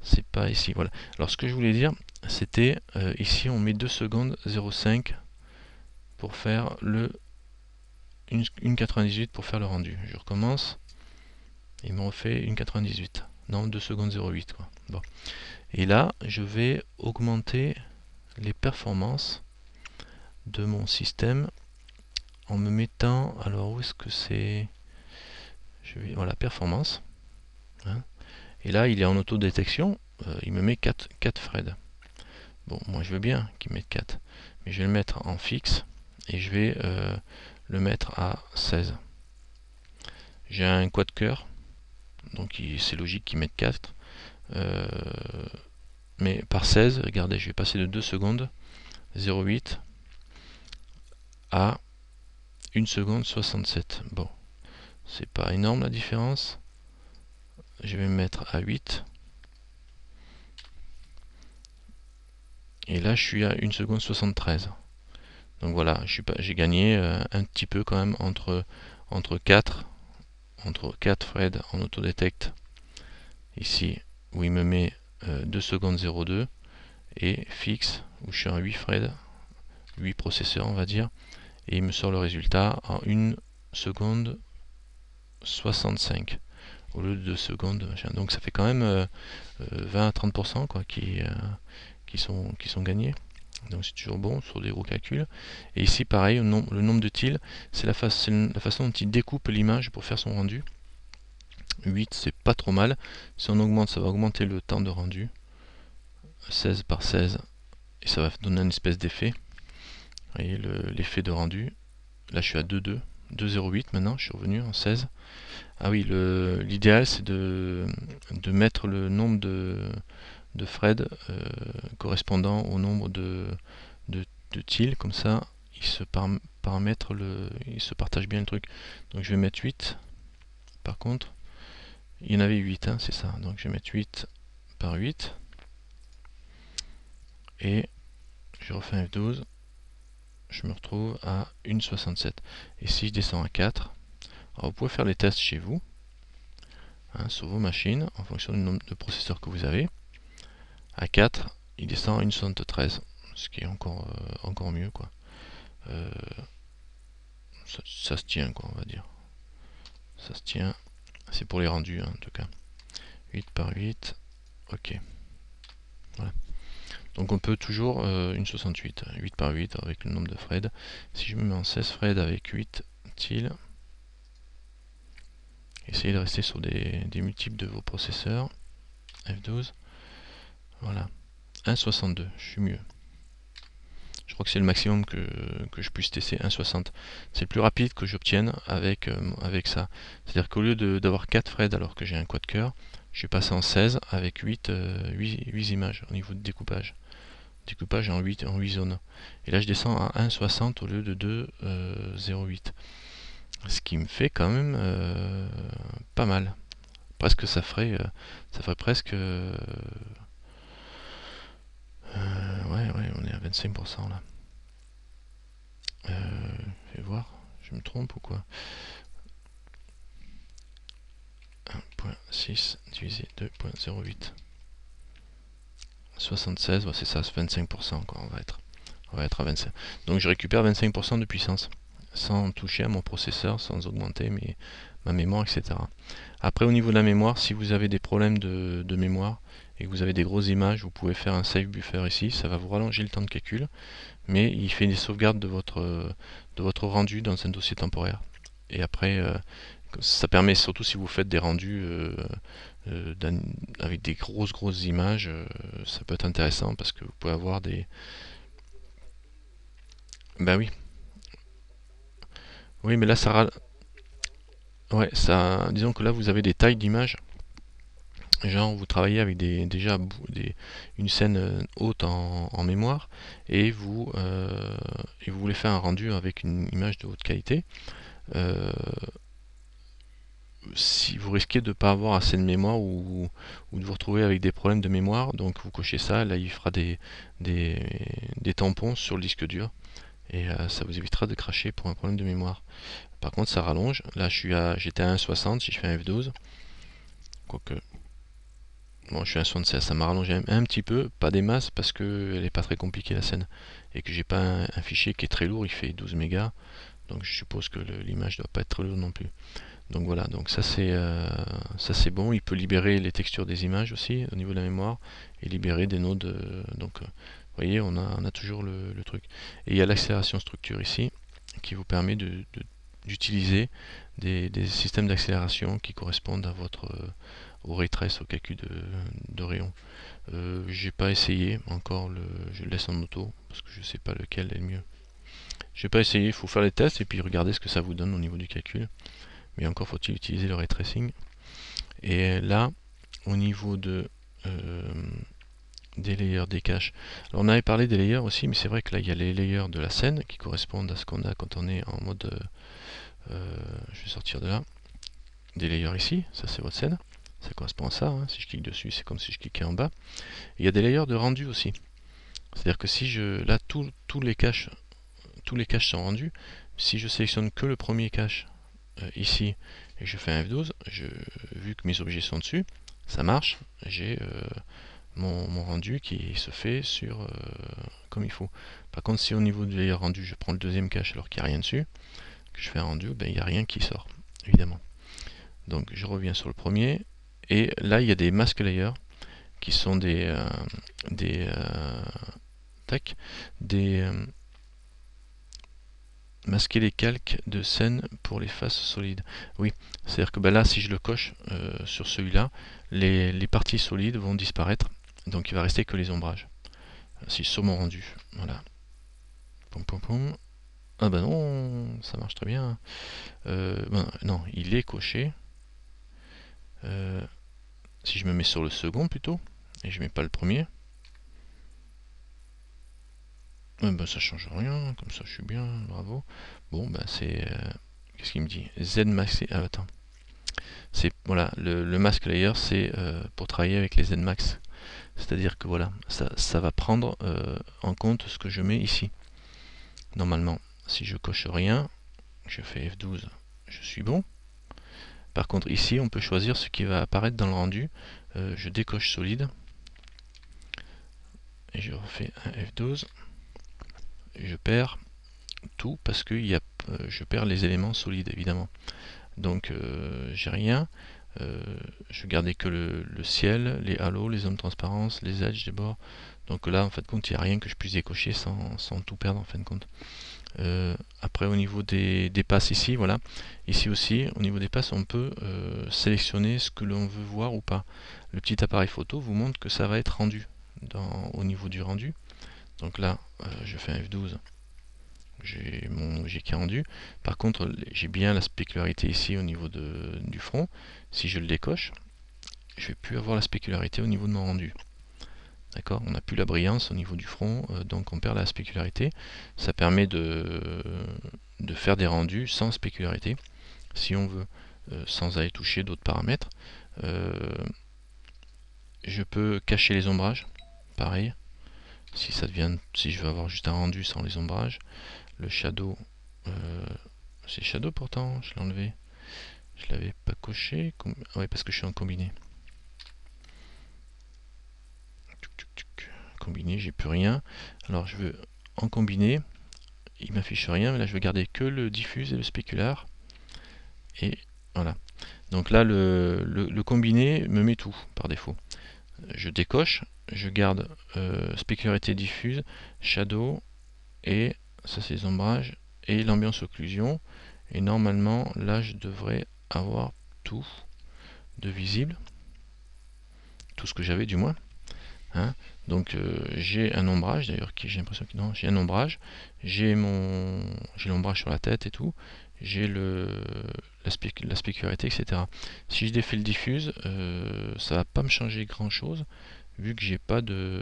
C'est pas ici. Voilà. Alors ce que je voulais dire, c'était ici on met 2 secondes 0,5 pour faire une 98 pour faire le rendu. Je recommence. Il me refait une 98. Non, 2 secondes 0,8 quoi. Bon. Et là, je vais augmenter les performances de mon système en me mettant, alors où est-ce que c'est, voilà, performance, hein. Et là il est en autodétection, il me met 4 Fred. Bon, moi je veux bien qu'il mette 4, mais je vais le mettre en fixe et je vais le mettre à 16. J'ai un quad cœur, donc c'est logique qu'il mette 4, mais par 16, regardez, je vais passer de 2 secondes 0,8 à 1 seconde 67. Bon, c'est pas énorme la différence. Je vais me mettre à 8. Et là, je suis à 1 seconde 73. Donc voilà, j'ai gagné un petit peu quand même entre 4 Fred en autodetect ici où il me met 2 secondes 02 et fixe où je suis à 8 Fred, 8 processeurs on va dire, et il me sort le résultat en 1 seconde 65 au lieu de 2 secondes. Donc ça fait quand même 20 à 30% quoi, qui sont gagnés. Donc c'est toujours bon sur des gros calculs. Et ici pareil, le nombre de tiles, c'est la façon dont il découpe l'image pour faire son rendu. 8 c'est pas trop mal. Si on augmente, ça va augmenter le temps de rendu. 16 par 16 et ça va donner une espèce d'effet. Vous voyez l'effet de rendu. Là je suis à 2,2. 2,08 maintenant, je suis revenu en 16. Ah oui, l'idéal c'est de mettre le nombre de Fred correspondant au nombre de tiles, comme ça il se paramètre il se partage bien le truc. Donc je vais mettre 8. Par contre, il y en avait 8, hein, c'est ça. Donc je vais mettre 8 par 8. Et je refais un F12. Je me retrouve à 1,67. Et si je descends à 4, alors vous pouvez faire les tests chez vous, hein, sur vos machines, en fonction du nombre de processeurs que vous avez. À 4, il descend à 1,73, ce qui est encore mieux, quoi. Ça se tient, quoi, on va dire. Ça se tient. C'est pour les rendus, hein, en tout cas. 8 par 8. Ok. Voilà. Donc on peut toujours 1,68. 8 par 8 avec le nombre de Fred. Si je me mets en 16 Fred avec 8 tiles, essayez de rester sur des multiples de vos processeurs. F12. Voilà. 1,62. Je suis mieux. Je crois que c'est le maximum que je puisse tester, 1,60. C'est le plus rapide que j'obtienne avec ça. C'est-à-dire qu'au lieu d'avoir 4 Fred alors que j'ai un quad cœur, je suis passé en 16 avec 8 images au niveau de découpage. découpage en 8 zones. Et là je descends à 1,60 au lieu de 2,08. Ce qui me fait quand même pas mal. Presque ça ferait presque ouais, on est à 25% là. Je vais voir, je me trompe ou quoi? 1.6 divisé 2.08. 76, ouais, c'est ça, c'est 25%, quoi, on va être à 25. Donc je récupère 25% de puissance, sans toucher à mon processeur, sans augmenter ma mémoire, etc. Après, au niveau de la mémoire, si vous avez des problèmes de mémoire et que vous avez des grosses images, vous pouvez faire un save buffer ici, ça va vous rallonger le temps de calcul, mais il fait des sauvegardes de votre rendu dans un dossier temporaire. Et après, ça permet, surtout si vous faites des rendus avec des grosses images, ça peut être intéressant parce que vous pouvez avoir des... Ben oui, oui, mais là ouais, ça, disons que là vous avez des tailles d'images. Genre vous travaillez avec déjà une scène haute en mémoire et vous voulez faire un rendu avec une image de haute qualité. Si vous risquez de ne pas avoir assez de mémoire ou de vous retrouver avec des problèmes de mémoire, donc vous cochez ça, là il fera des tampons sur le disque dur et ça vous évitera de cracher pour un problème de mémoire. Par contre ça rallonge, là j'étais à 1,60 si je fais un F12, quoique bon je suis à 1,76, ça m'a rallongé un petit peu, pas des masses parce qu'elle n'est pas très compliquée la scène et que j'ai pas un fichier qui est très lourd, il fait 12 mégas, donc je suppose que l'image ne doit pas être très lourde non plus. Donc voilà, donc ça c'est bon. Il peut libérer les textures des images aussi au niveau de la mémoire et libérer des nodes. Donc vous voyez, on a toujours le truc. Et il y a l'accélération structure ici qui vous permet d'utiliser des systèmes d'accélération qui correspondent à au ray trace, au calcul de rayon. J'ai pas essayé encore, je le laisse en auto parce que je sais pas lequel est le mieux. J'ai pas essayé, il faut faire les tests et puis regarder ce que ça vous donne au niveau du calcul. Mais encore faut-il utiliser le ray tracing. Et là, au niveau des layers, des caches. Alors on avait parlé des layers aussi, mais c'est vrai que là il y a les layers de la scène qui correspondent à ce qu'on a quand on est en mode. Je vais sortir de là. Des layers ici, ça c'est votre scène. Ça correspond à ça. Hein. Si je clique dessus, c'est comme si je cliquais en bas. Et il y a des layers de rendu aussi. C'est-à-dire que si je. Là, tous les caches sont rendus. Si je sélectionne que le premier cache ici et que je fais un F12, vu que mes objets sont dessus, ça marche, j'ai mon rendu qui se fait comme il faut. Par contre, si au niveau du layer rendu, je prends le deuxième cache alors qu'il n'y a rien dessus, que je fais un rendu, ben, il n'y a rien qui sort, évidemment. Donc je reviens sur le premier, et là il y a des mask layers qui sont des masquer les calques de scène pour les faces solides. Oui, c'est-à-dire que ben là, si je le coche sur celui-là, les parties solides vont disparaître, donc il va rester que les ombrages. Si sur mon rendu, voilà. Pom pom pom. Ah ben non, ça marche très bien. Ben, non, il est coché. Si je me mets sur le second plutôt, et je mets pas le premier, ben ça change rien, comme ça je suis bien, bravo. Bon, ben c'est... qu'est-ce qu'il me dit? Z max... Ah, attends. C'est voilà, le mask layer, c'est pour travailler avec les Nmax. C'est-à-dire que voilà, ça va prendre en compte ce que je mets ici. Normalement, si je coche rien, je fais F12, je suis bon. Par contre, ici, on peut choisir ce qui va apparaître dans le rendu. Je décoche solide et je refais un F12. Je perds tout parce que je perds les éléments solides, évidemment. Donc, j'ai rien. Je gardais que le ciel, les halos, les zones de transparence, les edges des bords. Donc là, en fin de compte, il n'y a rien que je puisse décocher sans tout perdre en fin de compte. Après, au niveau des passes ici, voilà. Ici aussi, au niveau des passes, on peut sélectionner ce que l'on veut voir ou pas. Le petit appareil photo vous montre que ça va être rendu au niveau du rendu. Donc là, je fais un F12. J'ai mon objet qui est rendu. Par contre, j'ai bien la spécularité ici au niveau du front. Si je le décoche, je vais plus avoir la spécularité au niveau de mon rendu. D'accord, on n'a plus la brillance au niveau du front, donc on perd la spécularité. Ça permet de faire des rendus sans spécularité, si on veut, sans aller toucher d'autres paramètres. Je peux cacher les ombrages, pareil, si je veux avoir juste un rendu sans les ombrages. Le shadow, c'est shadow pourtant, je l'ai enlevé. Je l'avais pas coché, ouais, parce que je suis en combiné. Combiné, j'ai plus rien. Alors je veux en combiné, il m'affiche rien, mais là je veux garder que le diffuse et le spécular. Et voilà. Donc là le combiné me met tout par défaut. Je décoche, je garde spécularité diffuse, shadow, et ça c'est les ombrages, et l'ambiance occlusion. Et normalement là je devrais avoir tout de visible, tout ce que j'avais du moins. Hein. Donc j'ai un ombrage, d'ailleurs j'ai l'impression que non, j'ai un ombrage, j'ai l'ombrage sur la tête et tout, j'ai la spécularité, etc. Si je défais le diffuse, ça va pas me changer grand chose, vu que j'ai pas de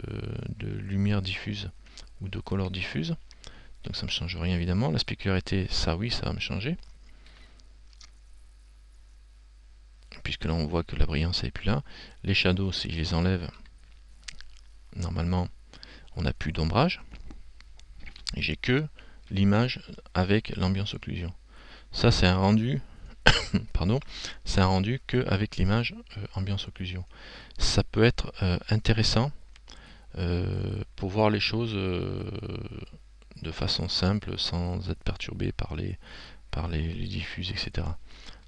lumière diffuse ou de color diffuse, donc ça me change rien évidemment. La spécularité, ça oui, ça va me changer, puisque là on voit que la brillance n'est plus là. Les shadows, si je les enlève, normalement on n'a plus d'ombrage, et j'ai que l'image avec l'ambiance occlusion. Ça c'est un rendu pardon, c'est un rendu que avec l'image ambiance occlusion. Ça peut être intéressant pour voir les choses de façon simple, sans être perturbé par les diffuses, etc.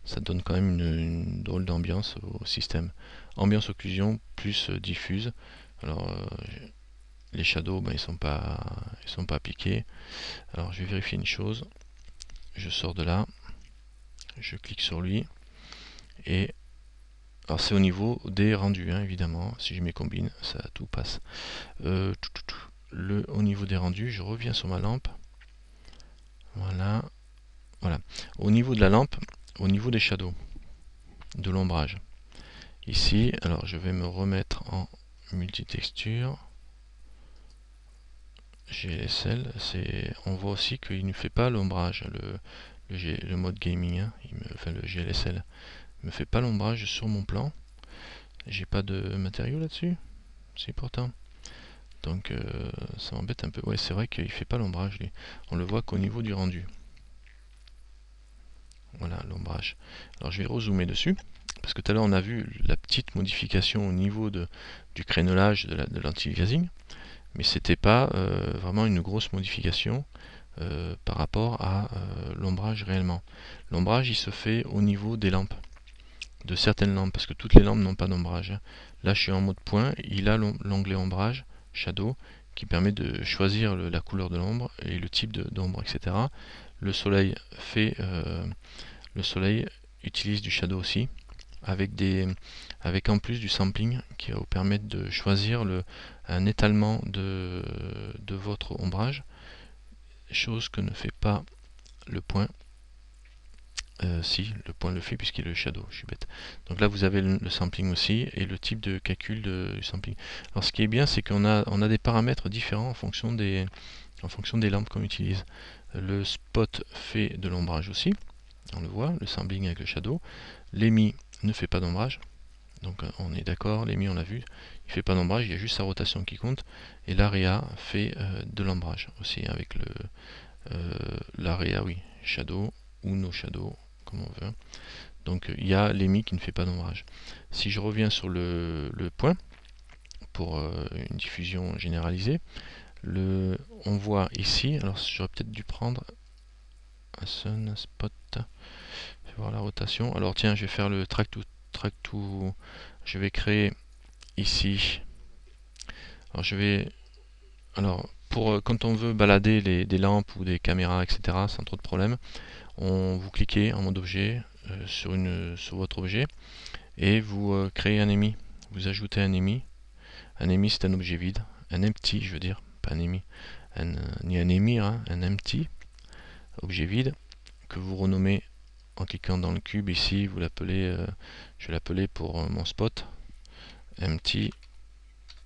Ça donne quand même une drôle d'ambiance au système. Ambiance occlusion plus diffuse. Alors les shadows, ben, ils sont pas appliqués. Alors je vais vérifier une chose. Je sors de là, je clique sur lui, et alors c'est au niveau des rendus, hein, évidemment. Si je mets combine, ça tout passe. Au niveau des rendus, je reviens sur ma lampe. Voilà. Au niveau de la lampe, au niveau des shadows, de l'ombrage. Ici, alors je vais me remettre en multitexture. GLSL, on voit aussi qu'il ne fait pas l'ombrage, le mode gaming, hein, enfin le GLSL, il me fait pas l'ombrage sur mon plan. J'ai pas de matériaux là-dessus, c'est pourtant. Donc ça m'embête un peu. Ouais, c'est vrai qu'il fait pas l'ombrage, lui. On le voit qu'au niveau du rendu. Voilà l'ombrage. Alors je vais rezoomer dessus, parce que tout à l'heure on a vu la petite modification au niveau du crénelage de l'anti-aliasing. Mais c'était pas vraiment une grosse modification par rapport à l'ombrage réellement. L'ombrage il se fait au niveau des lampes, de certaines lampes, parce que toutes les lampes n'ont pas d'ombrage. Hein. Là je suis en mode point, il a l'onglet ombrage, shadow, qui permet de choisir la couleur de l'ombre et le type d'ombre, etc. Le soleil utilise du shadow aussi, avec en plus du sampling qui va vous permettre de choisir un étalement de votre ombrage, chose que ne fait pas le point. Si, le point le fait puisqu'il est le shadow, je suis bête. Donc là vous avez le sampling aussi et le type de calcul du sampling. Alors ce qui est bien, c'est qu'on a des paramètres différents en fonction des lampes qu'on utilise. Le spot fait de l'ombrage aussi, on le voit, le sampling avec le shadow. L'EMI ne fait pas d'ombrage, donc on est d'accord, l'EMI on l'a vu, il fait pas d'ombrage, il y a juste sa rotation qui compte. Et l'AREA fait de l'ombrage aussi avec l'AREA, oui, shadow ou no shadow, comme on veut. Donc il y a l'EMI qui ne fait pas d'ombrage. Si je reviens sur le point, pour une diffusion généralisée, on voit ici, alors j'aurais peut-être dû prendre un sun, un spot, je vais voir la rotation. Alors tiens, je vais faire le track to, je vais créer ici, alors pour quand on veut balader des lampes ou des caméras, etc., sans trop de problème, vous cliquez en mode objet sur votre objet et vous créez un EMI, vous ajoutez un EMI. Un EMI c'est un objet vide, un empty je veux dire, pas un EMI, ni un EMI, hein, un empty, objet vide, que vous renommez en cliquant dans le cube ici, vous l'appelez, je vais l'appeler pour mon spot, empty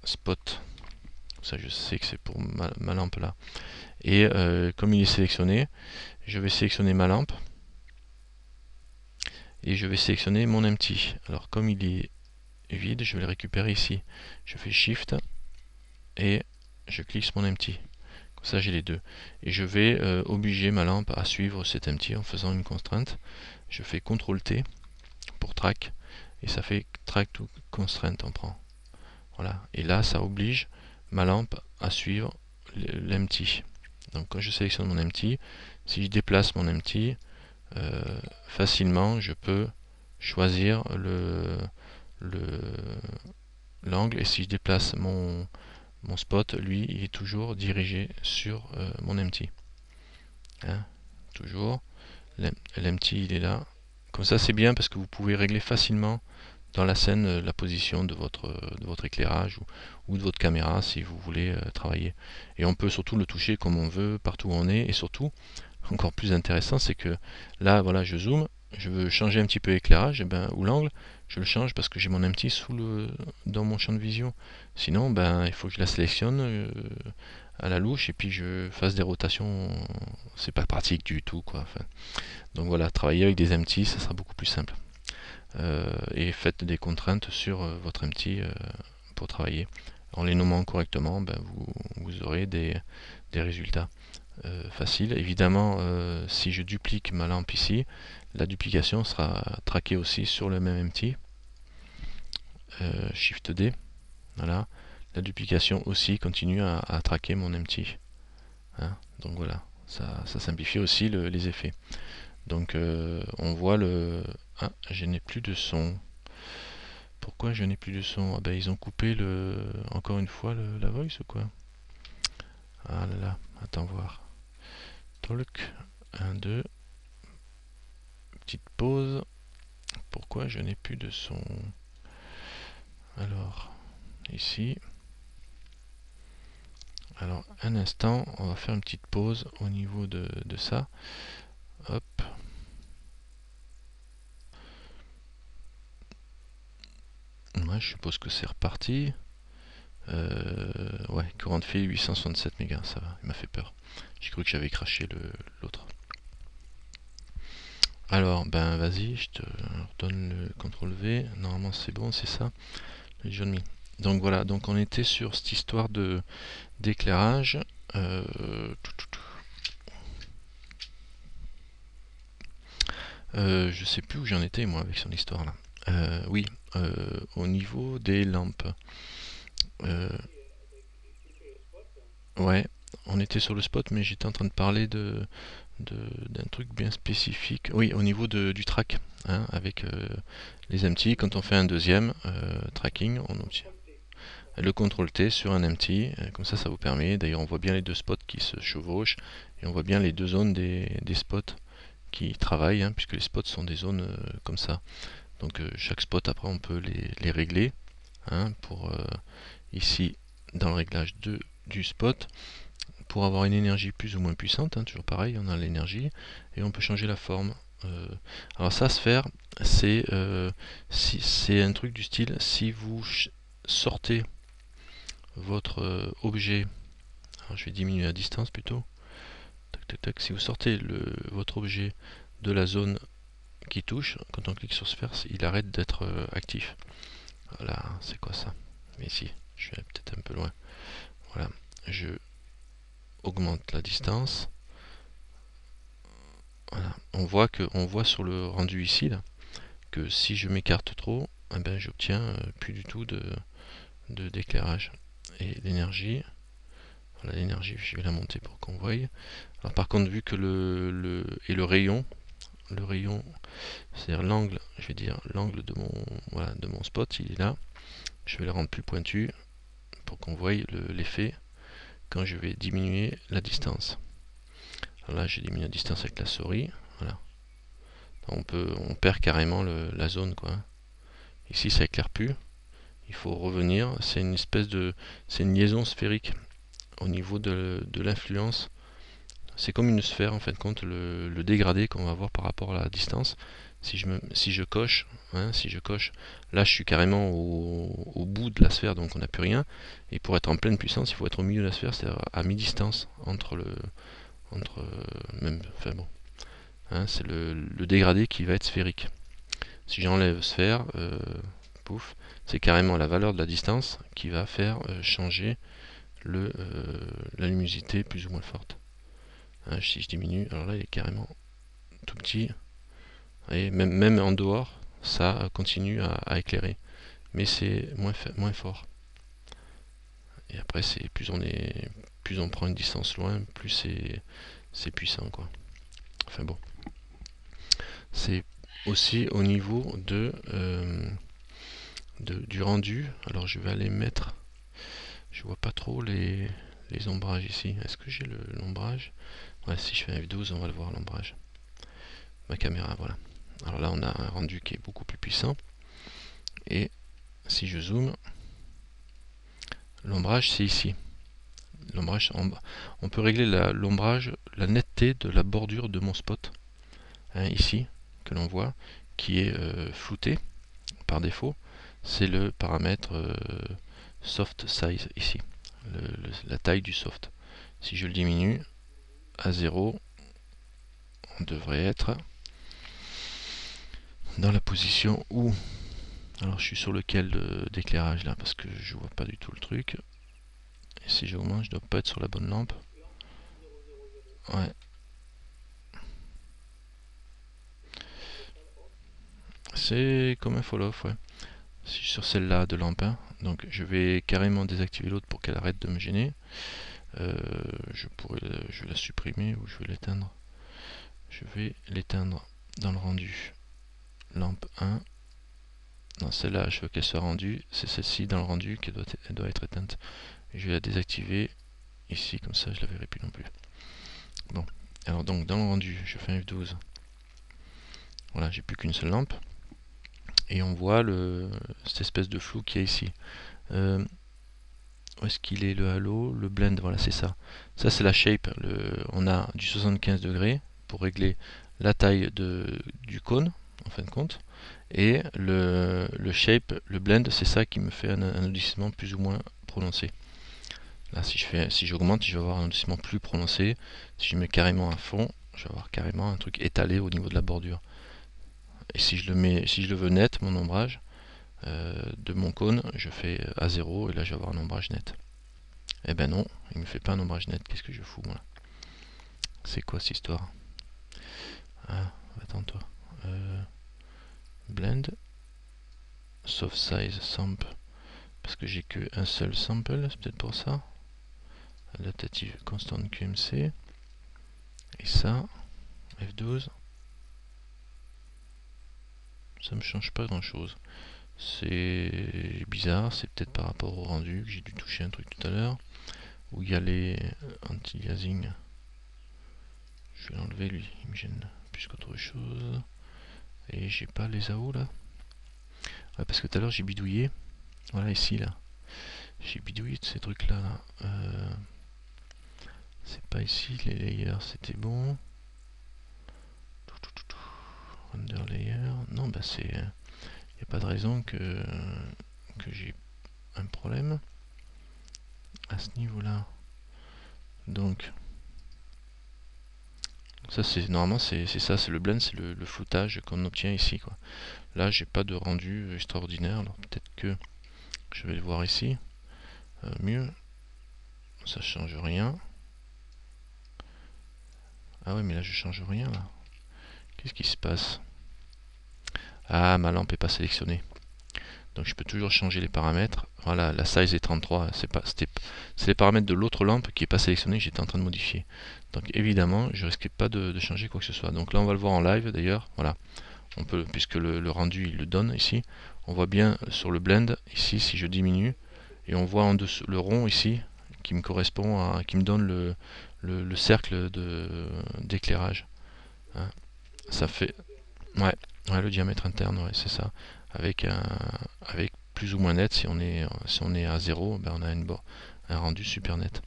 spot. Ça, je sais que c'est pour ma lampe là. Et comme il est sélectionné, je vais sélectionner ma lampe et je vais sélectionner mon empty. Alors comme il est vide, je vais le récupérer ici. Je fais Shift et je clique sur mon empty. Comme ça, j'ai les deux. Et je vais obliger ma lampe à suivre cet empty en faisant une contrainte. Je fais CTRL T pour track et ça fait track to constraint on prend. Voilà. Et là, ça oblige ma lampe à suivre l'empty. Donc quand je sélectionne mon empty, si je déplace mon empty, facilement je peux choisir l'angle, et si je déplace mon spot, lui il est toujours dirigé sur mon empty. Hein, toujours l'empty il est là. Comme ça c'est bien parce que vous pouvez régler facilement dans la scène la position de votre éclairage ou de votre caméra si vous voulez travailler. Et on peut surtout le toucher comme on veut, partout où on est, et surtout, encore plus intéressant, c'est que là, voilà, je zoome, je veux changer un petit peu l'éclairage, ou l'angle, je le change parce que j'ai mon empty dans mon champ de vision. Sinon, il faut que je la sélectionne à la louche et puis je fasse des rotations. C'est pas pratique du tout, quoi. Enfin, donc voilà, travailler avec des empty, ça sera beaucoup plus simple. Et faites des contraintes sur votre empty pour travailler. En les nommant correctement, vous aurez des résultats faciles. Évidemment, si je duplique ma lampe ici, la duplication sera traquée aussi sur le même empty. Shift D, voilà. La duplication aussi continue à traquer mon empty. Hein, donc voilà, ça simplifie aussi les effets. Donc on voit le... Ah, je n'ai plus de son. Pourquoi je n'ai plus de son? Ah ils ont coupé encore une fois la voice ou quoi? Ah là là, attends voir. Talk, 1, 2. Petite pause. Pourquoi je n'ai plus de son? Alors, ici. Alors, un instant, on va faire une petite pause au niveau de ça. Hop. Ouais, je suppose que c'est reparti. Ouais, courant de fil 867 mégas, ça va, il m'a fait peur. J'ai cru que j'avais craché l'autre. Alors, vas-y, je te redonne le CTRL V. Normalement, c'est bon, c'est ça. Le jaune. Donc voilà, donc on était sur cette histoire d'éclairage. Je sais plus où j'en étais moi avec son histoire là. Oui, au niveau des lampes. Ouais, on était sur le spot, mais j'étais en train de parler d'un truc bien spécifique. Oui, au niveau du track, hein, avec les empty, quand on fait un deuxième tracking, on obtient le CTRL T sur un empty, comme ça vous permet, d'ailleurs on voit bien les deux spots qui se chevauchent, et on voit bien les deux zones des spots qui travaillent, hein, puisque les spots sont des zones comme ça. Donc chaque spot après on peut les régler, hein, pour ici dans le réglage du spot, pour avoir une énergie plus ou moins puissante, hein, toujours pareil, on a l'énergie, et on peut changer la forme. Alors ça, sphère, c'est un truc du style, si vous sortez votre objet, alors je vais diminuer la distance plutôt, tac, tac, tac. Si vous sortez votre objet de la zone qui touche, quand on clique sur sphère, il arrête d'être actif. Voilà, c'est quoi ça? Mais ici, je vais peut-être un peu loin. Voilà, je augmente la distance. Voilà, on voit sur le rendu ici là, que si je m'écarte trop, j'obtiens plus du tout d'éclairage. Et l'énergie, voilà, l'énergie, je vais la monter pour qu'on voie. Alors par contre, vu que le rayon, c'est-à-dire l'angle, je vais dire l'angle de mon spot, il est là. Je vais le rendre plus pointu pour qu'on voie l'effet quand je vais diminuer la distance. Alors là, j'ai diminué la distance avec la souris. Voilà. On perd carrément la zone, quoi. Ici, ça éclaire plus. Il faut revenir. C'est une liaison sphérique au niveau de l'influence. C'est comme une sphère en fin de compte, le dégradé qu'on va voir par rapport à la distance. si je coche, hein, si je coche, là je suis carrément au bout de la sphère, donc on n'a plus rien. Et pour être en pleine puissance, il faut être au milieu de la sphère, c'est-à-dire à mi-distance entre même, enfin bon, hein, c'est le dégradé qui va être sphérique. Si j'enlève sphère, pouf, c'est carrément la valeur de la distance qui va faire changer la luminosité plus ou moins forte. Hein, si je diminue, alors là il est carrément tout petit. Et même en dehors, ça continue à éclairer. Mais c'est moins fort. Et après, c'est plus on prend une distance loin, plus c'est puissant, quoi. Enfin bon. C'est aussi au niveau du rendu. Alors je vais aller mettre. Je vois pas trop les ombrages ici. Est-ce que j'ai l'ombrage? Ouais, si je fais un F12, on va le voir l'ombrage. Ma caméra, voilà. Alors là, on a un rendu qui est beaucoup plus puissant. Et si je zoome, l'ombrage c'est ici. L'ombrage, on peut régler l'ombrage, la netteté de la bordure de mon spot, hein, ici, que l'on voit, qui est flouté par défaut. C'est le paramètre soft size ici, la taille du soft. Si je le diminue à 0, on devrait être dans la position où... Alors je suis sur lequel d'éclairage là, parce que je vois pas du tout le truc. Et si j'augmente, je dois pas être sur la bonne lampe. Ouais. C'est comme un fall-off, ouais. Si je suis sur celle-là de lampe 1, donc je vais carrément désactiver l'autre pour qu'elle arrête de me gêner. Je vais la supprimer ou je vais l'éteindre. Je vais l'éteindre dans le rendu. Lampe 1. Non, celle-là, je veux qu'elle soit rendue. C'est celle-ci dans le rendu qu'elle doit être éteinte. Je vais la désactiver ici, comme ça je la verrai plus non plus. Bon, alors donc dans le rendu, je fais un F12. Voilà, j'ai plus qu'une seule lampe. Et on voit cette espèce de flou qu'il y a ici. Où est-ce qu'il est le halo? Le blend, voilà, c'est ça. Ça, c'est la shape. On a du 75 degrés pour régler la taille du cône, en fin de compte. Et le shape, le blend, c'est ça qui me fait un adoucissement plus ou moins prononcé. Là, si j'augmente, je vais avoir un adoucissement plus prononcé. Si je mets carrément à fond, je vais avoir carrément un truc étalé au niveau de la bordure. Et si je le veux net, mon ombrage, de mon cône, je fais à 0 et là je vais avoir un ombrage net. Eh ben non, il me fait pas un ombrage net. Qu'est-ce que je fous moi? C'est quoi cette histoire? Ah, attends-toi. Blend, soft size sample, parce que j'ai que un seul sample, c'est peut-être pour ça. Adaptative constant QMC. Et ça, F12. Ça me change pas grand-chose. C'est bizarre, c'est peut-être par rapport au rendu que j'ai dû toucher un truc tout à l'heure. Où il y a les anti-aliasing. Je vais l'enlever lui, il me gêne plus qu'autre chose. Et j'ai pas les AO là. Ouais, parce que tout à l'heure j'ai bidouillé. Voilà ici là. J'ai bidouillé de ces trucs là. C'est pas ici, les layers c'était bon. Render layer. Non bah c'est. Il n'y a pas de raison que j'ai un problème à ce niveau là. Donc ça c'est normalement c'est ça, c'est le blend, c'est le floutage qu'on obtient ici quoi. Là j'ai pas de rendu extraordinaire, alors peut-être que je vais le voir ici. Mieux, ça change rien. Ah ouais mais là je change rien là. Qu'est-ce qui se passe? Ah, ma lampe est pas sélectionnée. Donc je peux toujours changer les paramètres. Voilà, la size est 33. C'est les paramètres de l'autre lampe qui n'est pas sélectionnée que j'étais en train de modifier. Donc évidemment, je risque pas de changer quoi que ce soit. Donc là, on va le voir en live d'ailleurs. Voilà, on peut, puisque le rendu il le donne ici. On voit bien sur le blend ici si je diminue et on voit en dessous le rond ici qui me correspond à, qui me donne le cercle d'éclairage. Hein. Ça fait, ouais, le diamètre interne, ouais, c'est ça. Avec plus ou moins net, si on est à 0, ben on a un rendu super net.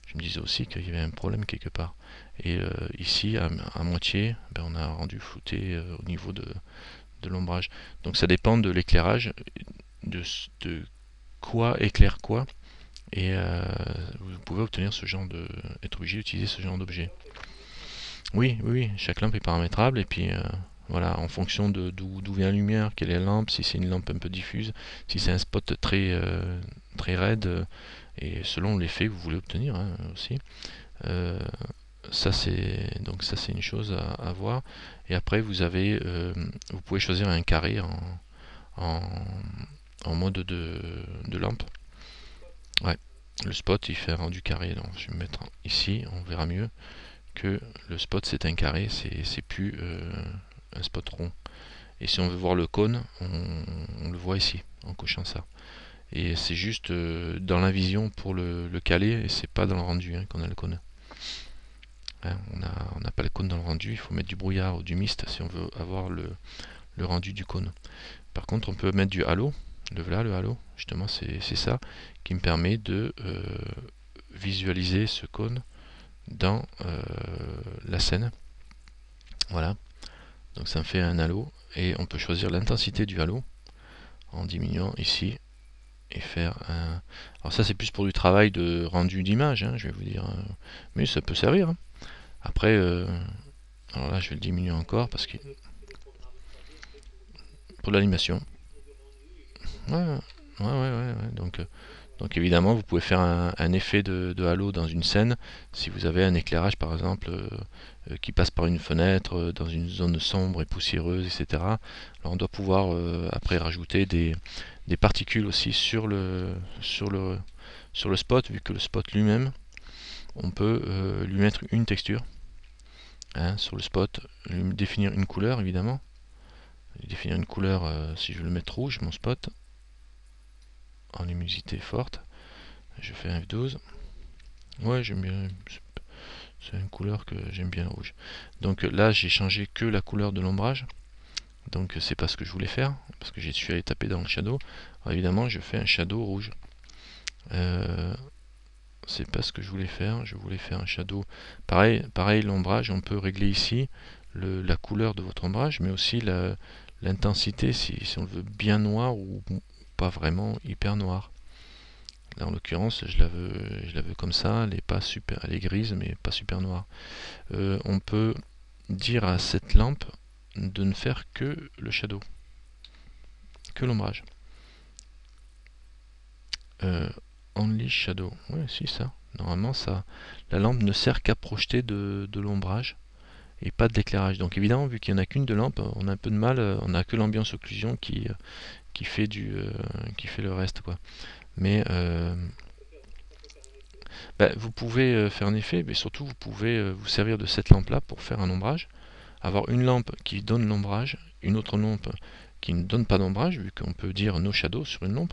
Je me disais aussi qu'il y avait un problème quelque part. Et ici, à moitié, ben, on a rendu flouté au niveau de l'ombrage. Donc ça dépend de l'éclairage, de quoi éclaire quoi, et vous pouvez obtenir ce genre de, être obligé d'utiliser ce genre d'objet. Oui, oui, oui, chaque lampe est paramétrable, et puis voilà, en fonction de d'où vient la lumière, quelle est la lampe, si c'est une lampe un peu diffuse, si c'est un spot très raide, et selon l'effet que vous voulez obtenir hein, aussi. Euh, ça c'est une chose à voir. Et après vous pouvez choisir un carré en, en mode de lampe. Ouais, le spot il fait un rendu carré. Donc, je vais me mettre ici, on verra mieux que le spot c'est un carré, c'est plus un spot rond. Et si on veut voir le cône, on le voit ici en cochant ça. Et c'est juste dans la vision pour le caler, et c'est pas dans le rendu hein, qu'on a le cône. Hein, on n'a pas le cône dans le rendu, il faut mettre du brouillard ou du mist si on veut avoir le rendu du cône. Par contre, on peut mettre du halo. Le halo, justement, c'est ça qui me permet de visualiser ce cône dans la scène. Voilà. Donc ça me fait un halo. Et on peut choisir l'intensité du halo en diminuant ici et faire un... Alors ça c'est plus pour du travail de rendu d'image, hein, je vais vous dire. Mais ça peut servir. Hein. Après, alors là je vais le diminuer encore parce que... Pour l'animation. Ouais, ouais. Donc évidemment, vous pouvez faire un effet de halo dans une scène si vous avez un éclairage par exemple qui passe par une fenêtre dans une zone sombre et poussiéreuse, etc. Alors on doit pouvoir après rajouter des particules aussi sur le spot, vu que le spot lui-même, on peut lui mettre une texture hein, sur le spot, lui définir une couleur évidemment. Définir une couleur si je veux le mettre rouge, mon spot, en luminosité forte. Je fais un F12. Ouais, j'aime bien. C'est une couleur que j'aime bien, le rouge. Donc là, j'ai changé que la couleur de l'ombrage. Donc c'est pas ce que je voulais faire, parce que je suis allé taper dans le shadow. Alors évidemment, je fais un shadow rouge. C'est pas ce que je voulais faire. Je voulais faire un shadow. Pareil l'ombrage, on peut régler ici la couleur de votre ombrage, mais aussi l'intensité, si on le veut bien noir ou pas vraiment hyper noir. Là en l'occurrence je la veux comme ça, elle est pas super, elle est grise mais pas super noire. On peut dire à cette lampe de ne faire que le shadow, que l'ombrage. Only shadow, ouais si ça. Normalement ça, la lampe ne sert qu'à projeter de l'ombrage et pas de l'éclairage. Donc évidemment vu qu'il n'y en a qu'une de lampe, on a un peu de mal, on n'a que l'ambiance occlusion qui fait qui fait le reste quoi. Mais vous pouvez faire un effet, mais surtout vous pouvez vous servir de cette lampe là pour faire un ombrage, avoir une lampe qui donne l'ombrage, une autre lampe qui ne donne pas d'ombrage, vu qu'on peut dire no shadow sur une lampe,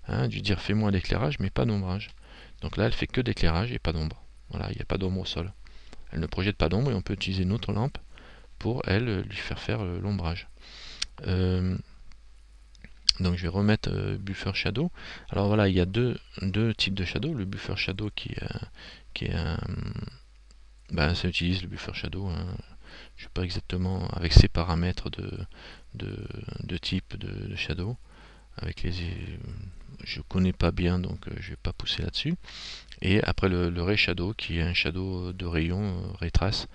hein, du dire fais-moi l'éclairage mais pas d'ombrage. Donc là elle fait que d'éclairage et pas d'ombre. Voilà, il n'y a pas d'ombre au sol. Elle ne projette pas d'ombre et on peut utiliser une autre lampe pour elle lui faire l'ombrage. Donc je vais remettre buffer shadow. Alors voilà, il y a deux types de shadow. Le buffer shadow qui est un... ça utilise le buffer shadow. Hein. Je ne sais pas exactement avec ses paramètres de type de shadow. Avec je connais pas bien, donc je vais pas pousser là-dessus. Et après le ray shadow qui est un shadow de rayon, ray trace,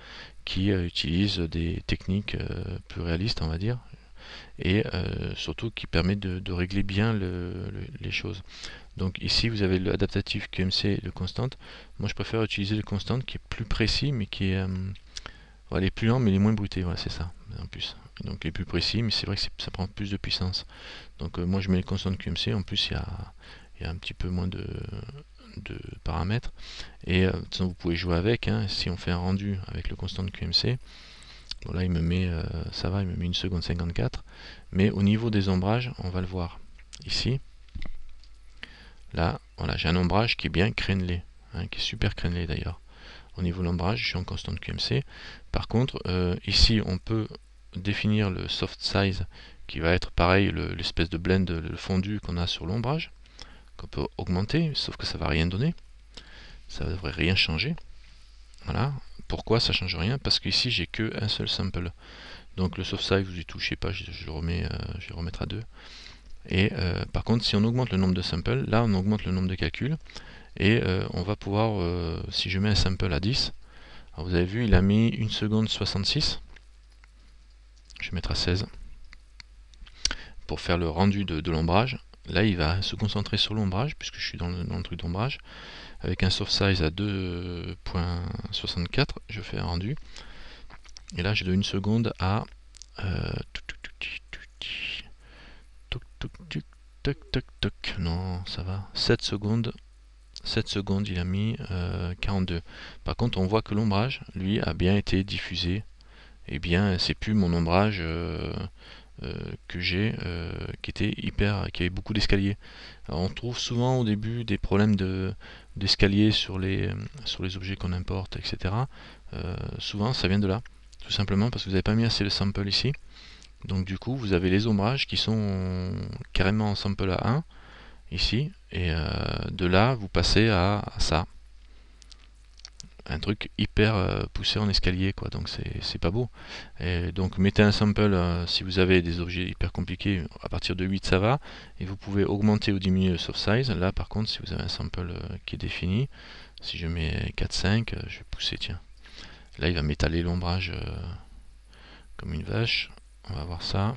qui utilise des techniques plus réalistes, on va dire, et surtout qui permet de régler bien les choses. Donc ici vous avez l'adaptatif QMC et le constant. Moi je préfère utiliser le constant qui est plus précis mais qui est les plus lents mais les moins brutés, voilà c'est ça en plus. Donc les plus précis mais c'est vrai que ça prend plus de puissance. Donc moi je mets le constant QMC, en plus il y a un petit peu moins de paramètres et de toute façon vous pouvez jouer avec, hein. Si on fait un rendu avec le constant QMC, bon là il me met, ça va, il me met 1 seconde 54, mais au niveau des ombrages, on va le voir ici. Là, voilà, j'ai un ombrage qui est bien crénelé, hein, qui est super crénelé d'ailleurs. Au niveau de l'ombrage, je suis en constant QMC. Par contre, ici on peut définir le soft size qui va être pareil, l'espèce de blend, le fondu qu'on a sur l'ombrage, qu'on peut augmenter, sauf que ça va rien donner. ça ne devrait rien changer. Voilà. Pourquoi ça change rien? Parce qu'ici j'ai que un seul sample. Donc le soft size, vous y touchez pas, je le remets, je vais le remettre à 2. Et par contre, si on augmente le nombre de samples, là on augmente le nombre de calculs. Et on va pouvoir, si je mets un sample à 10, alors vous avez vu, il a mis 1 seconde 66. Je vais mettre à 16 pour faire le rendu de l'ombrage. Là, il va se concentrer sur l'ombrage, puisque je suis dans le truc d'ombrage. Avec un soft size à 2.64, je fais un rendu. Et là, j'ai de 1 seconde à non, ça va. 7 secondes. 7 secondes, il a mis 42. Par contre, on voit que l'ombrage, lui, a bien été diffusé. Et bien, c'est plus mon ombrage que j'ai, qui avait beaucoup d'escaliers. On trouve souvent au début des problèmes d'escalier sur les objets qu'on importe, etc. Souvent, ça vient de là. Tout simplement parce que vous n'avez pas mis assez de sample ici. Donc du coup, vous avez les ombrages qui sont carrément en sample à 1, ici. Et de là, vous passez à ça. Un truc hyper poussé en escalier, quoi. Donc c'est pas beau. Et donc mettez un sample si vous avez des objets hyper compliqués. À partir de 8, ça va. Et vous pouvez augmenter ou diminuer le soft size. Là, par contre, si vous avez un sample qui est défini, si je mets 4-5, je vais pousser, tiens. Là, il va m'étaler l'ombrage comme une vache. On va voir ça.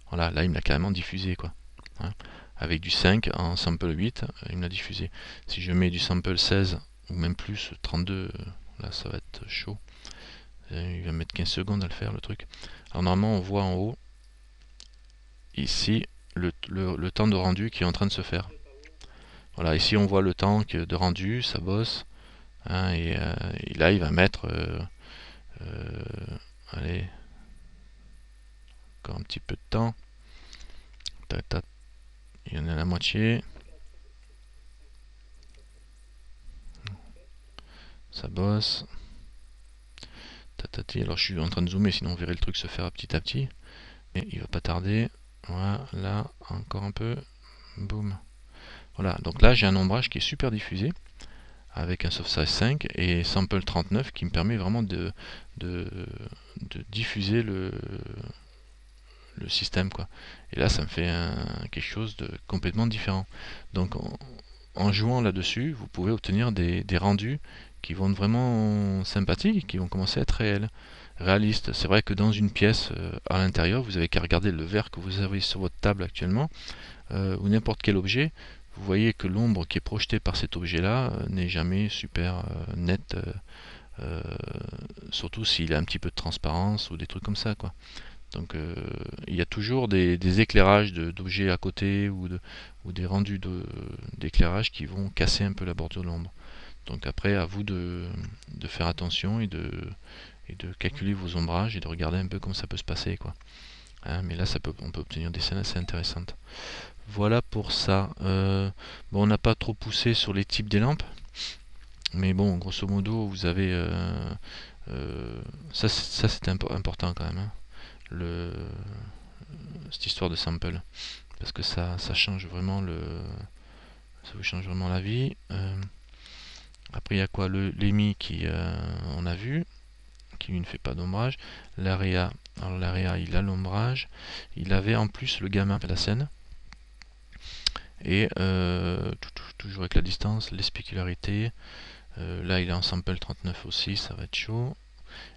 Voilà, là, il me l'a carrément diffusé, quoi. Hein. Avec du 5 en sample 8, il me l'a diffusé. Si je mets du sample 16 ou même plus, 32, là, ça va être chaud. Il va mettre 15 secondes à le faire, le truc. Alors, normalement, on voit en haut, ici, le temps de rendu qui est en train de se faire. Voilà, ici, on voit le temps de rendu, ça bosse. Hein, et là, il va mettre... allez, encore un petit peu de temps. Il y en a la moitié. Ça bosse. Alors je suis en train de zoomer, sinon on verrait le truc se faire petit à petit. Et il va pas tarder. Voilà, encore un peu. Boum. Voilà, donc là j'ai un ombrage qui est super diffusé avec un soft size 5 et sample 39 qui me permet vraiment de diffuser le système, quoi. Et là ça me fait quelque chose de complètement différent. Donc en jouant là-dessus, vous pouvez obtenir des rendus qui vont être vraiment sympathiques, qui vont commencer à être réalistes. C'est vrai que dans une pièce à l'intérieur, vous avez qu'à regarder le verre que vous avez sur votre table actuellement, ou n'importe quel objet, vous voyez que l'ombre qui est projetée par cet objet-là n'est jamais super nette, surtout s'il a un petit peu de transparence ou des trucs comme ça, quoi. Donc il y a toujours des éclairages d'objets à côté ou des rendus d'éclairage qui vont casser un peu la bordure de l'ombre. Donc après, à vous de faire attention et de calculer vos ombrages et de regarder un peu comment ça peut se passer, quoi. Hein, mais là, on peut obtenir des scènes assez intéressantes. Voilà pour ça. Bon, on n'a pas trop poussé sur les types des lampes, mais bon, grosso modo, vous avez... ça c'est important quand même, hein, cette histoire de sample. Parce que ça change vraiment ça vous change vraiment la vie. Après, il y a quoi? L'EMI qui, on a vu, qui ne fait pas d'ombrage. L'AREA, alors l'AREA, il a l'ombrage. Il avait en plus le gamma de la scène. Et toujours avec la distance, les spécularités. Là, il est en sample 39 aussi, ça va être chaud.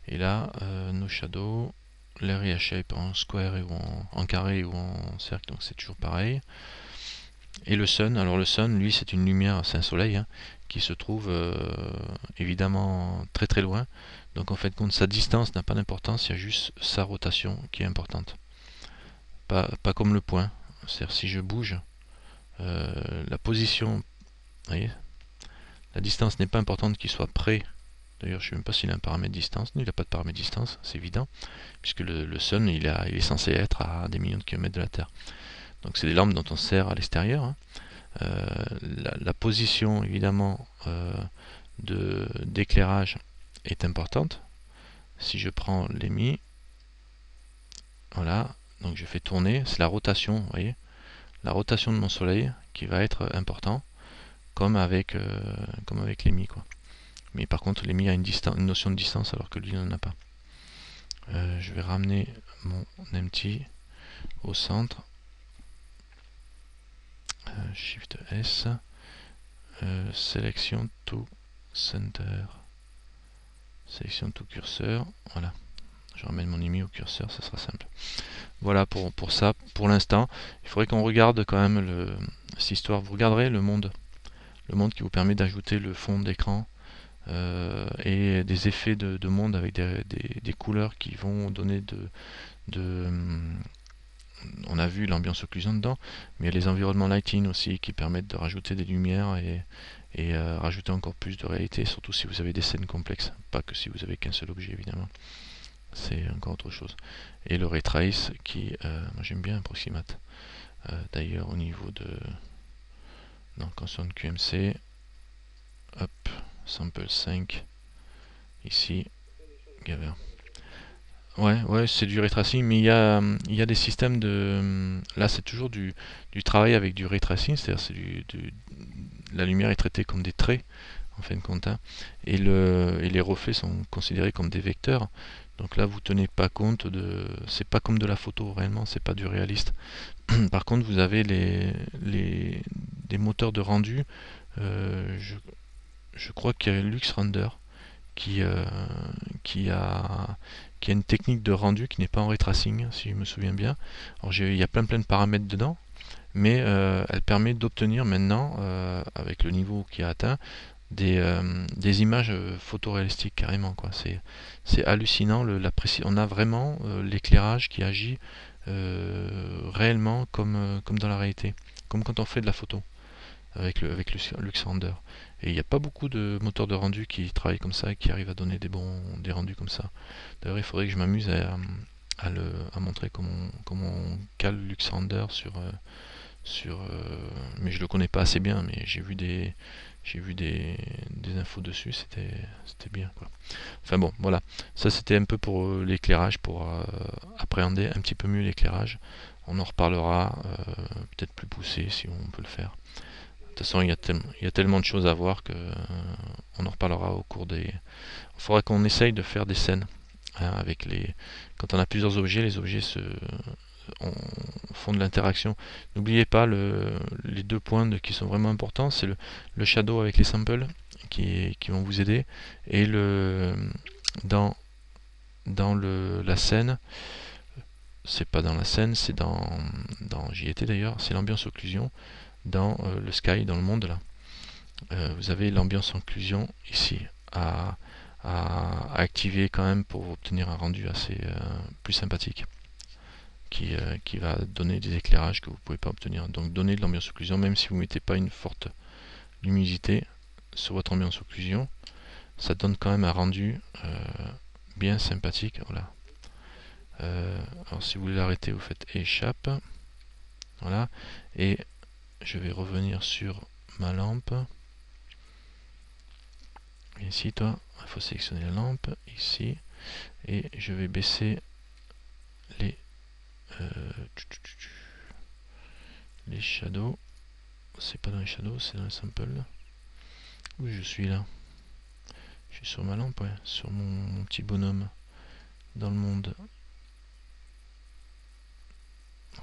Et là, no shadow, l'area shape en square ou en carré ou en cercle, donc c'est toujours pareil. Et le sun, alors le sun, lui, c'est une lumière, c'est un soleil, hein, qui se trouve évidemment très très loin. Donc en fait, compte sa distance n'a pas d'importance, il y a juste sa rotation qui est importante. Pas comme le point. C'est-à-dire si je bouge, la position, vous voyez, la distance n'est pas importante qu'il soit près. D'ailleurs, je ne sais même pas s'il a un paramètre distance. Non, il n'a pas de paramètre distance, c'est évident, puisque le sun, il est censé être à des millions de kilomètres de la Terre. Donc c'est des lampes dont on sert à l'extérieur, hein. La position, évidemment, d'éclairage est importante. Si je prends l'EMI, voilà, donc je fais tourner, c'est la rotation, vous voyez, la rotation de mon soleil qui va être important. comme avec l'EMI, quoi. Mais par contre, l'EMI a une notion de distance alors que lui n'en a pas. Je vais ramener mon empty au centre. Shift S. Sélection to center. Sélection to curseur. Voilà. Je ramène mon EMI au curseur, ça sera simple. Voilà pour ça. Pour l'instant, il faudrait qu'on regarde quand même cette histoire. Vous regarderez le monde qui vous permet d'ajouter le fond d'écran et des effets de monde avec des couleurs qui vont donner on a vu l'ambiance occlusion dedans, mais il y a les environnements lighting aussi qui permettent de rajouter des lumières et rajouter encore plus de réalité, surtout si vous avez des scènes complexes, pas que si vous avez qu'un seul objet évidemment. C'est encore autre chose. Et le Ray Trace qui, moi j'aime bien Approximate. D'ailleurs au niveau de console QMC, hop, sample 5, ici, Gaver. Ouais, c'est du ray tracing, mais il y a des systèmes de... Là, c'est toujours du travail avec du ray tracing, c'est-à-dire la lumière est traitée comme des traits, en fin de compte, hein, et les reflets sont considérés comme des vecteurs. Donc là, vous tenez pas compte de... C'est pas comme de la photo, réellement, c'est pas du réaliste. Par contre, vous avez des moteurs de rendu. Je crois qu'il y a LuxRender qui, qui a une technique de rendu qui n'est pas en ray tracing, si je me souviens bien. Alors il y a plein de paramètres dedans, mais elle permet d'obtenir maintenant, avec le niveau qui a atteint, des images photoréalistiques carrément, quoi. C'est hallucinant, on a vraiment l'éclairage qui agit réellement comme dans la réalité, comme quand on fait de la photo avec le LuxRender. Et il n'y a pas beaucoup de moteurs de rendu qui travaillent comme ça et qui arrivent à donner des rendus comme ça. D'ailleurs, il faudrait que je m'amuse à montrer comment on cale LuxRender mais je le connais pas assez bien, mais j'ai vu des infos dessus, c'était bien, quoi. Enfin bon, voilà, ça c'était un peu pour l'éclairage, pour appréhender un petit peu mieux l'éclairage. On en reparlera peut-être plus poussé si on peut le faire. De toute façon, il y a tellement de choses à voir que on en reparlera au cours des... Il faudra qu'on essaye de faire des scènes, hein, quand on a plusieurs objets, les objets font de l'interaction. N'oubliez pas les deux points qui sont vraiment importants, c'est le shadow avec les samples qui vont vous aider, et dans la scène, c'est pas dans la scène, c'est j'y étais d'ailleurs, c'est l'ambiance occlusion dans le sky, dans le monde là. Vous avez l'ambiance occlusion ici à activer quand même pour obtenir un rendu assez plus sympathique qui va donner des éclairages que vous ne pouvez pas obtenir. Donc donner de l'ambiance occlusion, même si vous ne mettez pas une forte luminosité sur votre ambiance occlusion, ça donne quand même un rendu bien sympathique. Voilà. Alors si vous voulez l'arrêter, vous faites échappe. Voilà. Et je vais revenir sur ma lampe. Ici, il faut sélectionner la lampe, ici, et je vais baisser les shadows. C'est pas dans les shadows, c'est dans les samples. Où je suis là? Je suis sur ma lampe, ouais, sur mon petit bonhomme dans le monde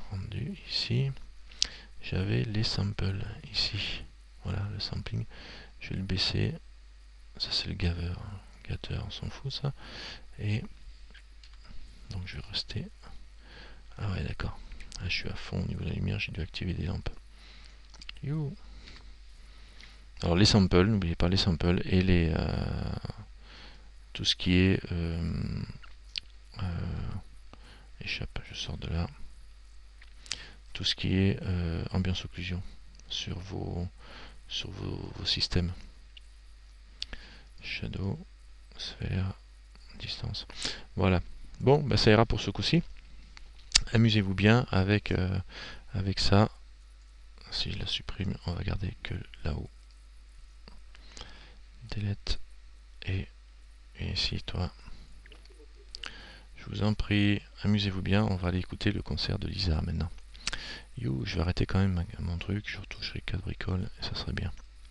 rendu. Ici, j'avais les samples, ici. Voilà, le sampling. Je vais le baisser. Ça, c'est le gaver. Gatter, on s'en fout, ça. Et donc, je vais rester. Ah ouais, d'accord. Là, je suis à fond au niveau de la lumière, j'ai dû activer des lampes. You. Alors les samples, n'oubliez pas les samples et tout ce qui est échappe, je sors de là. Tout ce qui est ambiance occlusion sur vos systèmes. Shadow, sphère, distance. Voilà. Bon, bah ça ira pour ce coup-ci. Amusez-vous bien avec ça. Si je la supprime, on va garder que là-haut. Delete et ici, toi. Je vous en prie, amusez-vous bien. On va aller écouter le concert de Lisa maintenant. Je vais arrêter quand même mon truc. Je retoucherai 4 bricoles et ça serait bien.